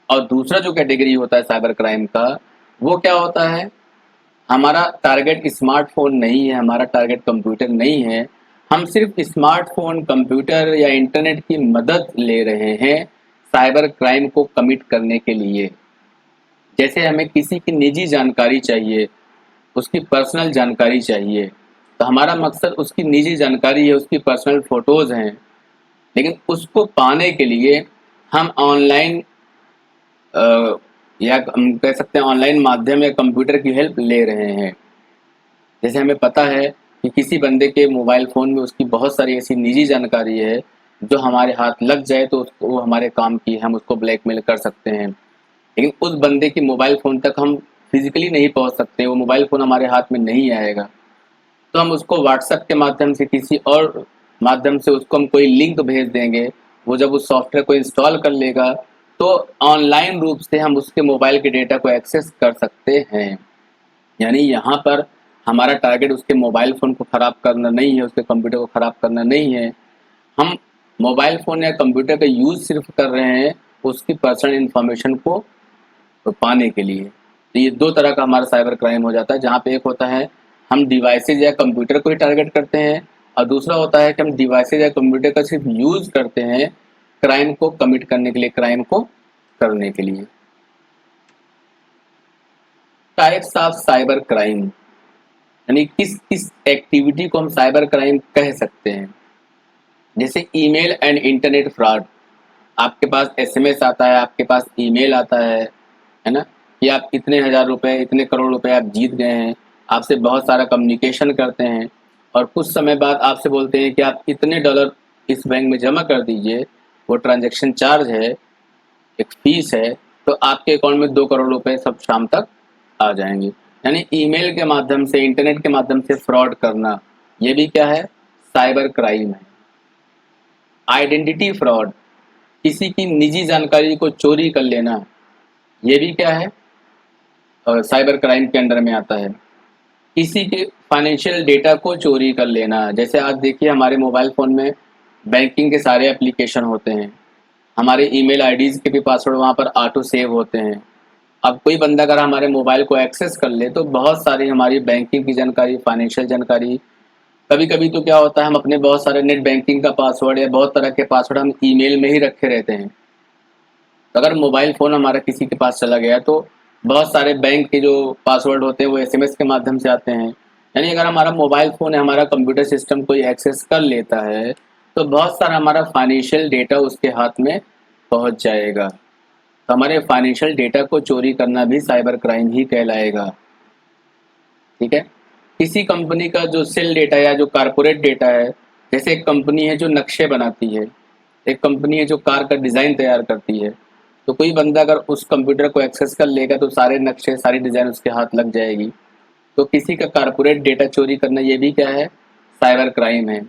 और दूसरा जो कैटेगरी होता है साइबर क्राइम का, वो क्या होता है, हमारा टारगेट स्मार्टफ़ोन नहीं है, हमारा टारगेट कंप्यूटर नहीं है, हम सिर्फ स्मार्टफ़ोन, कंप्यूटर या इंटरनेट की मदद ले रहे हैं साइबर क्राइम को कमिट करने के लिए। जैसे हमें किसी की निजी जानकारी चाहिए, उसकी पर्सनल जानकारी चाहिए, तो हमारा मकसद उसकी निजी जानकारी है, उसकी पर्सनल फ़ोटोज़ हैं, लेकिन उसको पाने के लिए हम ऑनलाइन या हम कह सकते हैं ऑनलाइन माध्यम या कंप्यूटर की हेल्प ले रहे हैं। जैसे हमें पता है कि किसी बंदे के मोबाइल फ़ोन में उसकी बहुत सारी ऐसी निजी जानकारी है, जो हमारे हाथ लग जाए तो उसको, वो हमारे काम की है, हम उसको ब्लैकमेल कर सकते हैं। लेकिन उस बंदे के मोबाइल फ़ोन तक हम फिज़िकली नहीं पहुँच सकते, वो मोबाइल फ़ोन हमारे हाथ में नहीं आएगा। तो हम उसको व्हाट्सएप के माध्यम से, किसी और माध्यम से उसको हम कोई लिंक भेज देंगे। वो जब उस सॉफ्टवेयर को इंस्टॉल कर लेगा तो ऑनलाइन रूप से हम उसके मोबाइल के डेटा को एक्सेस कर सकते हैं। यानी यहाँ पर हमारा टारगेट उसके मोबाइल फ़ोन को ख़राब करना नहीं है, उसके कंप्यूटर को ख़राब करना नहीं है। हम मोबाइल फ़ोन या कंप्यूटर का यूज़ सिर्फ कर रहे हैं उसकी पर्सनल इन्फॉर्मेशन को पाने के लिए। तो ये दो तरह का हमारा साइबर क्राइम हो जाता है, जहाँ पे एक होता है हम डिवाइसेज या कंप्यूटर को ही टारगेट करते हैं, और दूसरा होता है कि हम डिवाइसेज या कंप्यूटर का सिर्फ यूज़ करते हैं क्राइम को कमिट करने के लिए, क्राइम को करने के लिए। टाइप्स ऑफ साइबर क्राइम, यानी किस किस एक्टिविटी को हम साइबर क्राइम कह सकते हैं। जैसे ईमेल एंड इंटरनेट फ्रॉड, आपके पास एसएमएस आता है, आपके पास ईमेल आता है ना, कि आप इतने हज़ार रुपए, इतने करोड़ रुपए आप जीत गए हैं, आपसे बहुत सारा कम्युनिकेशन करते हैं और कुछ समय बाद आपसे बोलते हैं कि आप इतने डॉलर इस बैंक में जमा कर दीजिए, वो ट्रांजैक्शन चार्ज है, एक फ़ीस है, तो आपके अकाउंट में 2 करोड़ रुपए सब शाम तक आ जाएँगे। यानी ईमेल के माध्यम से, इंटरनेट के माध्यम से फ्रॉड करना, ये भी क्या है, साइबर क्राइम है। आइडेंटिटी फ्रॉड, किसी की निजी जानकारी को चोरी कर लेना, ये भी क्या है, साइबर क्राइम के अंडर में आता है। किसी के फाइनेंशियल डेटा को चोरी कर लेना, जैसे आज देखिए हमारे मोबाइल फ़ोन में बैंकिंग के सारे एप्लीकेशन होते हैं, हमारे ईमेल आईडीज़ के भी पासवर्ड वहाँ पर ऑटो सेव होते हैं। अब कोई बंदा अगर हमारे मोबाइल को एक्सेस कर ले तो बहुत सारी हमारी बैंकिंग की जानकारी, फाइनेंशियल जानकारी, कभी-कभी तो क्या होता है हम अपने बहुत सारे नेट बैंकिंग का पासवर्ड या बहुत तरह के पासवर्ड हम ईमेल में ही रखे रहते हैं। तो अगर मोबाइल फ़ोन हमारा किसी के पास चला गया तो बहुत सारे बैंक के जो पासवर्ड होते हैं वो एसएमएस के माध्यम से आते हैं। यानी अगर हमारा मोबाइल फ़ोन या हमारा कंप्यूटर सिस्टम कोई एक्सेस कर लेता है तो बहुत सारा हमारा फाइनेंशियल डेटा उसके हाथ में पहुंच जाएगा। तो हमारे फाइनेंशियल डेटा को चोरी करना भी साइबर क्राइम ही कहलाएगा। ठीक है। किसी कंपनी का जो सेल डेटा या जो कारपोरेट डेटा है, जैसे एक कंपनी है जो नक्शे बनाती है, एक कंपनी है जो कार का डिज़ाइन तैयार करती है, तो कोई बंदा अगर उस कंप्यूटर को एक्सेस कर लेगा तो सारे नक्शे, सारी डिज़ाइन उसके हाथ लग जाएगी। तो किसी का कारपोरेट डेटा चोरी करना, ये भी क्या है, साइबर क्राइम है।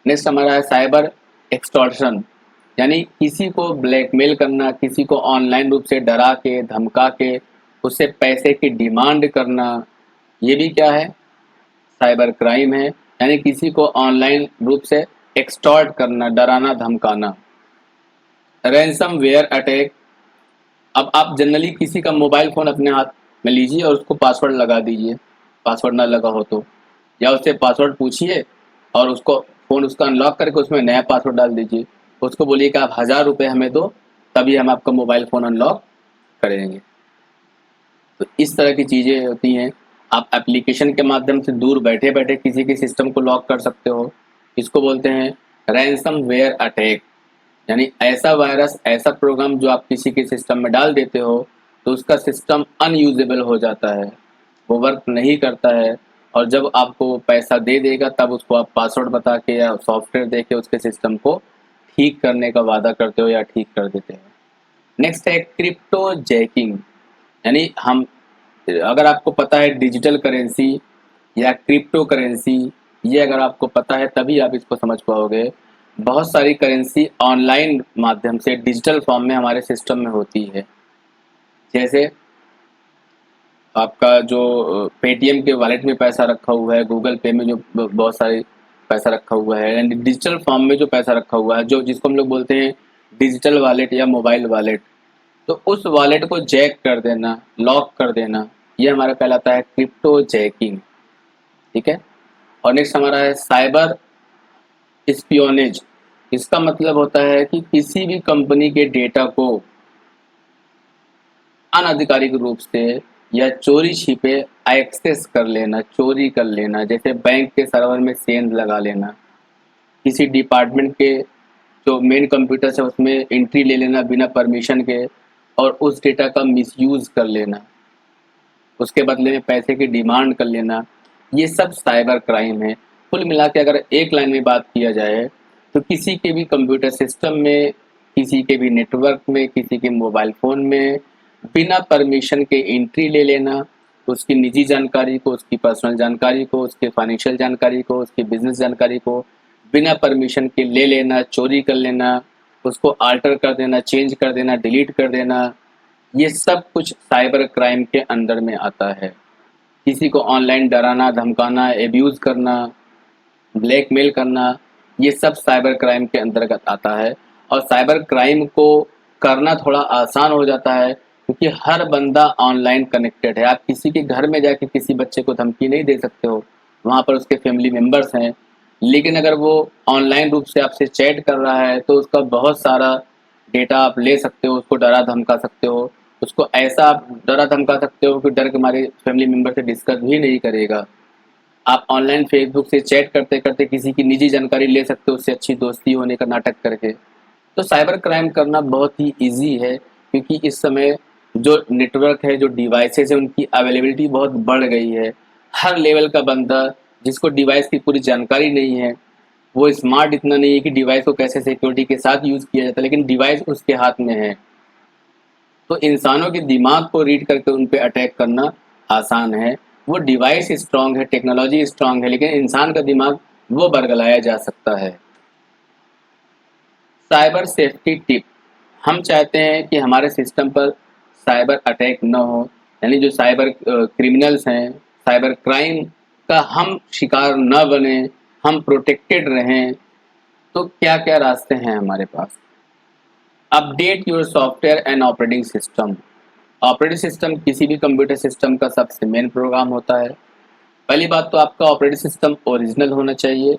नेक्स्ट हमारा है साइबर एक्सटॉर्शन, यानी किसी को ब्लैकमेल करना, किसी को ऑनलाइन रूप से डरा के, धमका के उससे पैसे की डिमांड करना, ये भी क्या है, साइबर क्राइम है। यानी किसी को ऑनलाइन रूप से एक्सटॉर्ट करना, डराना, धमकाना। Ransomware attack. अब आप जनरली किसी का मोबाइल फ़ोन अपने हाथ में लीजिए और उसको पासवर्ड लगा दीजिए, पासवर्ड ना लगा हो तो, या उससे पासवर्ड पूछिए और उसको फ़ोन उसका अनलॉक करके उसमें नया पासवर्ड डाल दीजिए। उसको बोलिए कि आप 1000 रुपये हमें दो, तभी हम आपका मोबाइल फ़ोन अनलॉक करेंगे। तो इस तरह की चीज़ें होती हैं। आप एप्लीकेशन के माध्यम से दूर बैठे बैठे किसी के सिस्टम को लॉक कर सकते हो। इसको बोलते हैं रैंसमवेयर अटैक। यानी ऐसा वायरस, ऐसा प्रोग्राम जो आप किसी के सिस्टम में डाल देते हो तो उसका सिस्टम अनयूजेबल हो जाता है, वो वर्क नहीं करता है। और जब आपको वो पैसा दे देगा तब उसको आप पासवर्ड बता के या सॉफ्टवेयर दे के उसके सिस्टम को ठीक करने का वादा करते हो या ठीक कर देते हो। नेक्स्ट है क्रिप्टो जैकिंग। यानी हम, अगर आपको पता है डिजिटल करेंसी या क्रिप्टो करेंसी, ये अगर आपको पता है तभी आप इसको समझ पाओगे। बहुत सारी करेंसी ऑनलाइन माध्यम से डिजिटल फॉर्म में हमारे सिस्टम में होती है। जैसे आपका जो पेटीएम के वॉलेट में पैसा रखा हुआ है, गूगल पे में जो बहुत सारे पैसा रखा हुआ है, यानी डिजिटल फॉर्म में जो पैसा रखा हुआ है, जो जिसको हम लोग बोलते हैं डिजिटल वॉलेट या मोबाइल वॉलेट, तो उस वॉलेट को जैक कर देना, लॉक कर देना, ये हमारा कहलाता है क्रिप्टो जैकिंग। ठीक है। और नेक्स्ट हमारा है साइबर स्पियोनेज। इसका मतलब होता है कि किसी भी कंपनी के डेटा को अनाधिकारिक रूप से या चोरी छिपे एक्सेस कर लेना, चोरी कर लेना। जैसे बैंक के सर्वर में सेंध लगा लेना, किसी डिपार्टमेंट के जो मेन कंप्यूटर है उसमें एंट्री ले लेना बिना परमिशन के और उस डेटा का मिसयूज कर लेना, उसके बदले में पैसे की डिमांड कर लेना, ये सब साइबर क्राइम है। कुल मिला के अगर एक लाइन में बात किया जाए तो किसी के भी कंप्यूटर सिस्टम में, किसी के भी नेटवर्क में, किसी के मोबाइल फ़ोन में बिना परमिशन के एंट्री ले लेना, उसकी निजी जानकारी को, उसकी पर्सनल जानकारी को, उसके फाइनेंशियल जानकारी को, उसकी बिजनेस जानकारी को बिना परमिशन के ले लेना, चोरी कर लेना, उसको आल्टर कर देना, चेंज कर देना, डिलीट कर देना, ये सब कुछ साइबर क्राइम के अंदर में आता है। किसी को ऑनलाइन डराना, धमकाना, एब्यूज़ करना, ब्लैकमेल करना, ये सब साइबर क्राइम के अंतर्गत आता है। और साइबर क्राइम को करना थोड़ा आसान हो जाता है क्योंकि हर बंदा ऑनलाइन कनेक्टेड है। आप किसी के घर में जाके किसी बच्चे को धमकी नहीं दे सकते हो, वहाँ पर उसके फैमिली मेंबर्स हैं। लेकिन अगर वो ऑनलाइन रूप से आपसे चैट कर रहा है तो उसका बहुत सारा डेटा आप ले सकते हो, उसको डरा धमका सकते हो, उसको ऐसा आप डरा धमका सकते हो कि डर के मारे फैमिली मेंबर से डिस्कस भी नहीं करेगा। आप ऑनलाइन फेसबुक से चैट करते करते किसी की निजी जानकारी ले सकते हो, उससे अच्छी दोस्ती होने का नाटक करके। तो साइबर क्राइम करना बहुत ही ईजी है क्योंकि इस समय जो नेटवर्क है, जो डिवाइसेस है, उनकी अवेलेबिलिटी बहुत बढ़ गई है। हर लेवल का बंदा जिसको डिवाइस की पूरी जानकारी नहीं है, वो स्मार्ट इतना नहीं है कि डिवाइस को कैसे सिक्योरिटी के साथ यूज़ किया जाता है, लेकिन डिवाइस उसके हाथ में है। तो इंसानों के दिमाग को रीड करके उन पे अटैक करना आसान है। वो डिवाइस स्ट्रांग है, टेक्नोलॉजी स्ट्रांग है, लेकिन इंसान का दिमाग वो बरगलाया जा सकता है। Cyber safety tip. हम चाहते हैं कि हमारे सिस्टम पर साइबर अटैक न हो, यानी जो साइबर क्रिमिनल्स हैं, साइबर क्राइम का हम शिकार न बने, हम प्रोटेक्टेड रहें। तो क्या-क्या रास्ते हैं हमारे पास? Update your software and operating system. Operating system किसी भी कंप्यूटर सिस्टम का सबसे मेन प्रोग्राम होता है। पहली बात तो आपका ऑपरेटिंग सिस्टम ओरिजिनल होना चाहिए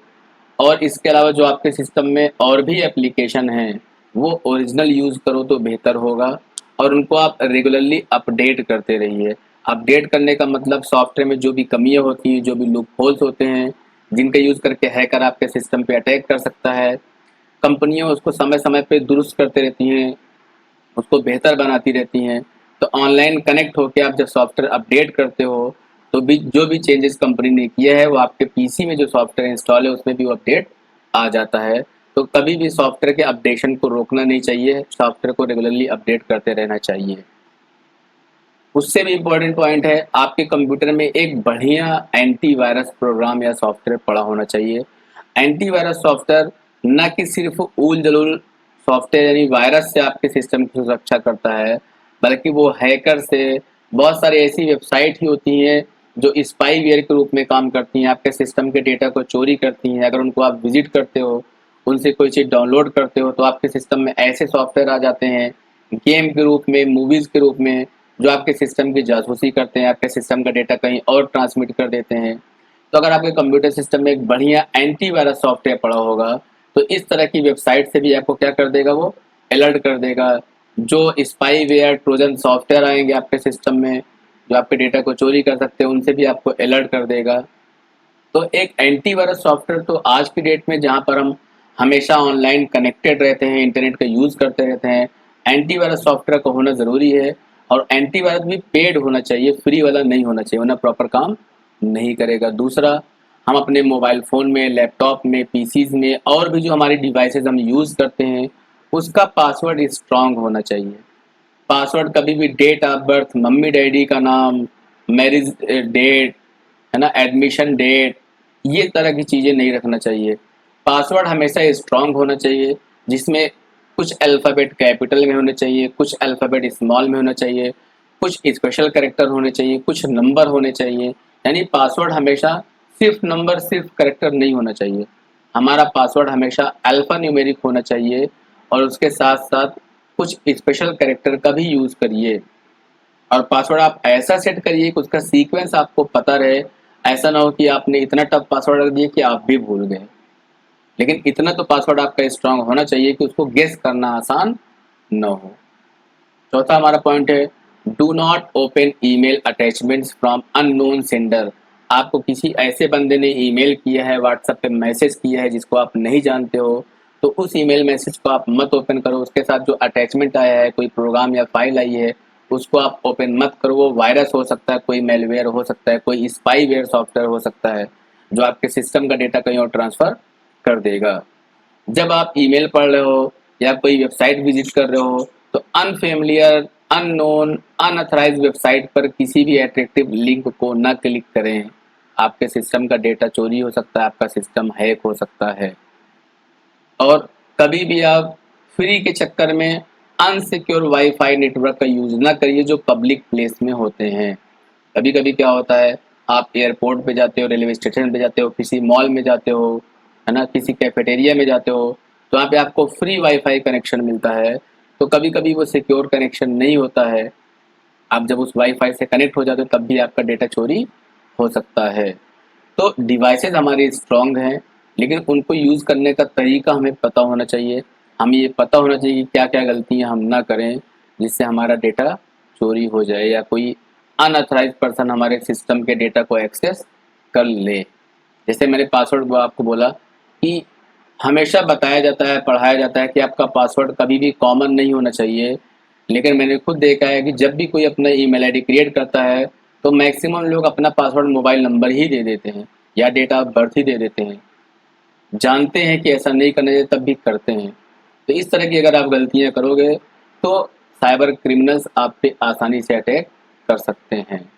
और इसके अलावा जो आपके सिस्टम में और भी एप्लीकेशन हैं वो ओरिजिनल यूज़ करो तो बेहतर होगा और उनको आप रेगुलरली अपडेट करते रहिए। अपडेट करने का मतलब सॉफ्टवेयर में जो भी कमियां होती हैं, जो भी लूप होल्स होते हैं, जिनका यूज़ करके हैकर आपके सिस्टम पे अटैक कर सकता है, कंपनियां उसको समय समय पे दुरुस्त करते रहती हैं, उसको बेहतर बनाती रहती हैं। तो ऑनलाइन कनेक्ट होके आप जब सॉफ्टवेयर अपडेट करते हो तो भी जो भी चेंजेस कंपनी ने किया है वो आपके पीसी में जो सॉफ्टवेयर इंस्टॉल है उसमें भी वो अपडेट आ जाता है। तो कभी भी सॉफ्टवेयर के अपडेशन को रोकना नहीं चाहिए, सॉफ्टवेयर को रेगुलरली अपडेट करते रहना चाहिए। उससे भी इम्पोर्टेंट पॉइंट है आपके कंप्यूटर में एक बढ़िया एंटीवायरस प्रोग्राम या सॉफ्टवेयर पड़ा होना चाहिए। एंटीवायरस सॉफ्टवेयर न कि सिर्फ ऊल जलूल सॉफ्टवेयर यानी वायरस से आपके सिस्टम की सुरक्षा करता है, बल्कि वो हैकर से, बहुत सारी ऐसी वेबसाइट ही होती हैं जो स्पाईवेयर के रूप में काम करती हैं, आपके सिस्टम के डेटा को चोरी करती हैं। अगर उनको आप विजिट करते हो उनसे कोई चीज़ डाउनलोड करते हो तो आपके सिस्टम में ऐसे सॉफ्टवेयर आ जाते हैं गेम के रूप में, मूवीज़ के रूप में, जो आपके सिस्टम की जासूसी करते हैं, आपके सिस्टम का डेटा कहीं और ट्रांसमिट कर देते हैं। तो अगर आपके कंप्यूटर सिस्टम में एक बढ़िया एंटीवायरस सॉफ्टवेयर पड़ा होगा, तो इस तरह की वेबसाइट से भी आपको क्या कर देगा, वो अलर्ट कर देगा। जो स्पाईवेयर, ट्रोजन सॉफ्टवेयर आएंगे आपके सिस्टम में, जो आपके डेटा को चोरी कर सकते हैं, उनसे भी आपको अलर्ट कर देगा। तो एक एंटीवायरस सॉफ्टवेयर तो आज की डेट में, जहाँ पर हम हमेशा ऑनलाइन कनेक्टेड रहते हैं, इंटरनेट का यूज़ करते रहते हैं, एंटीवायरस सॉफ्टवेयर का होना ज़रूरी है। और एंटीवायरस भी पेड होना चाहिए, फ्री वाला नहीं होना चाहिए, वरना प्रॉपर काम नहीं करेगा। दूसरा, हम अपने मोबाइल फ़ोन में, लैपटॉप में, पीसीज में और भी जो हमारी डिवाइसेज हम यूज़ करते हैं, उसका पासवर्ड स्ट्रांग होना चाहिए। पासवर्ड कभी भी date of birth, mummy daddy का नाम, मैरिज डेट, है ना, एडमिशन डेट, ये तरह की चीज़ें नहीं रखना चाहिए। पासवर्ड हमेशा स्ट्रांग होना चाहिए, जिसमें कुछ अल्फ़ाबेट कैपिटल में होने चाहिए, कुछ अल्फ़ाबेट स्मॉल में होना चाहिए, कुछ स्पेशल कैरेक्टर होने चाहिए, कुछ नंबर होने चाहिए। यानी पासवर्ड हमेशा सिर्फ नंबर, सिर्फ कैरेक्टर नहीं होना चाहिए। हमारा पासवर्ड हमेशा अल्फ़ा न्यूमेरिक होना चाहिए और उसके साथ-साथ कुछ स्पेशल कैरेक्टर का भी यूज़ करिए। और पासवर्ड आप ऐसा सेट करिए कि उसका सीक्वेंस आपको पता रहे। ऐसा ना हो कि आपने इतना टफ पासवर्ड रख दिया कि आप भी भूल गए। लेकिन इतना तो पासवर्ड आपका स्ट्रांग होना चाहिए कि उसको गेस करना आसान न हो। चौथा हमारा पॉइंट है, do not open email attachments from unknown sender. आपको किसी ऐसे बंदे ने ईमेल किया है, व्हाट्सएप पे मैसेज किया है जिसको आप नहीं जानते हो, तो उस ईमेल मैसेज को आप मत ओपन करो। उसके साथ जो अटैचमेंट आया है, कोई प्रोग्राम या फाइल आई है, उसको आप ओपन मत करो। वो वायरस हो सकता है, कोई मेलवेयर हो सकता है, कोई स्पाईवेयर सॉफ्टवेयर हो सकता है, जो आपके सिस्टम का डेटा कहीं और ट्रांसफ़र कर देगा। जब आप ईमेल पढ़ रहे हो या कोई वेबसाइट विजिट कर रहे हो, तो अनफेमिलियर, अननोन, अनऑथराइज्ड वेबसाइट पर किसी भी अट्रैक्टिव लिंक को ना क्लिक करें। आपके सिस्टम का डेटा चोरी हो सकता है, आपका सिस्टम हैक हो सकता है। और कभी भी आप फ्री के चक्कर में अनसिक्योर वाईफाई नेटवर्क का यूज़ ना करिए जो पब्लिक प्लेस में होते हैं। कभी-कभी क्या होता है, आप एयरपोर्ट पे जाते हो, रेलवे स्टेशन पे जाते हो, किसी मॉल में जाते हो, है ना, किसी कैफेटेरिया में जाते हो, तो वहाँ पे आपको फ्री वाईफाई कनेक्शन मिलता है। तो कभी-कभी वो सिक्योर कनेक्शन नहीं होता है। आप जब उस वाईफाई से कनेक्ट हो जाते हो तब भी आपका डेटा चोरी हो सकता है। तो डिवाइसेज़ हमारे स्ट्रॉन्ग हैं, लेकिन उनको यूज़ करने का तरीका हमें पता होना चाहिए। हमें ये पता होना चाहिए कि क्या-क्या गलतियाँ हम ना करें, जिससे हमारा डेटा चोरी हो जाए या कोई अनऑथराइज़्ड पर्सन हमारे सिस्टम के डेटा को एक्सेस कर ले। जैसे मैंने पासवर्ड वो आपको बोला कि हमेशा बताया जाता है, पढ़ाया जाता है कि आपका पासवर्ड कभी भी कॉमन नहीं होना चाहिए। लेकिन मैंने खुद देखा है कि जब भी कोई अपना ईमेल आईडी क्रिएट करता है, तो मैक्सिमम लोग अपना पासवर्ड मोबाइल नंबर ही दे देते हैं या डेट ऑफ बर्थ ही दे देते हैं। जानते हैं कि ऐसा नहीं करना चाहिए तब भी करते हैं। तो इस तरह की अगर आप गलतियाँ करोगे, तो साइबर क्रिमिनल्स आप पे आसानी से अटैक कर सकते हैं।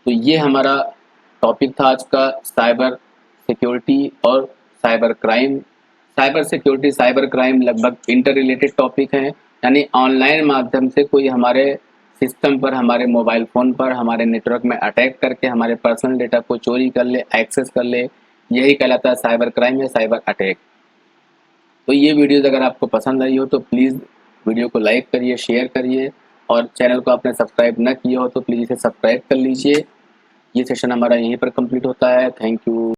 तो ये हमारा टॉपिक था आज का, साइबर सिक्योरिटी और cyber crime. Cyber security, cyber crime लगभग इंटर रिलेटेड टॉपिक हैं। यानी ऑनलाइन माध्यम से कोई हमारे सिस्टम पर, हमारे मोबाइल फ़ोन पर, हमारे नेटवर्क में अटैक करके हमारे पर्सनल डेटा को चोरी कर ले, एक्सेस कर ले, यही कहलाता है साइबर क्राइम या साइबर अटैक। तो ये वीडियोज़ अगर आपको पसंद आई हो तो प्लीज़ वीडियो को लाइक करिए, शेयर करिए और चैनल को आपने सब्सक्राइब ना किया हो तो प्लीज़ इसे सब्सक्राइब कर लीजिए। ये सेशन हमारा यहीं पर कंप्लीट होता है। Thank you.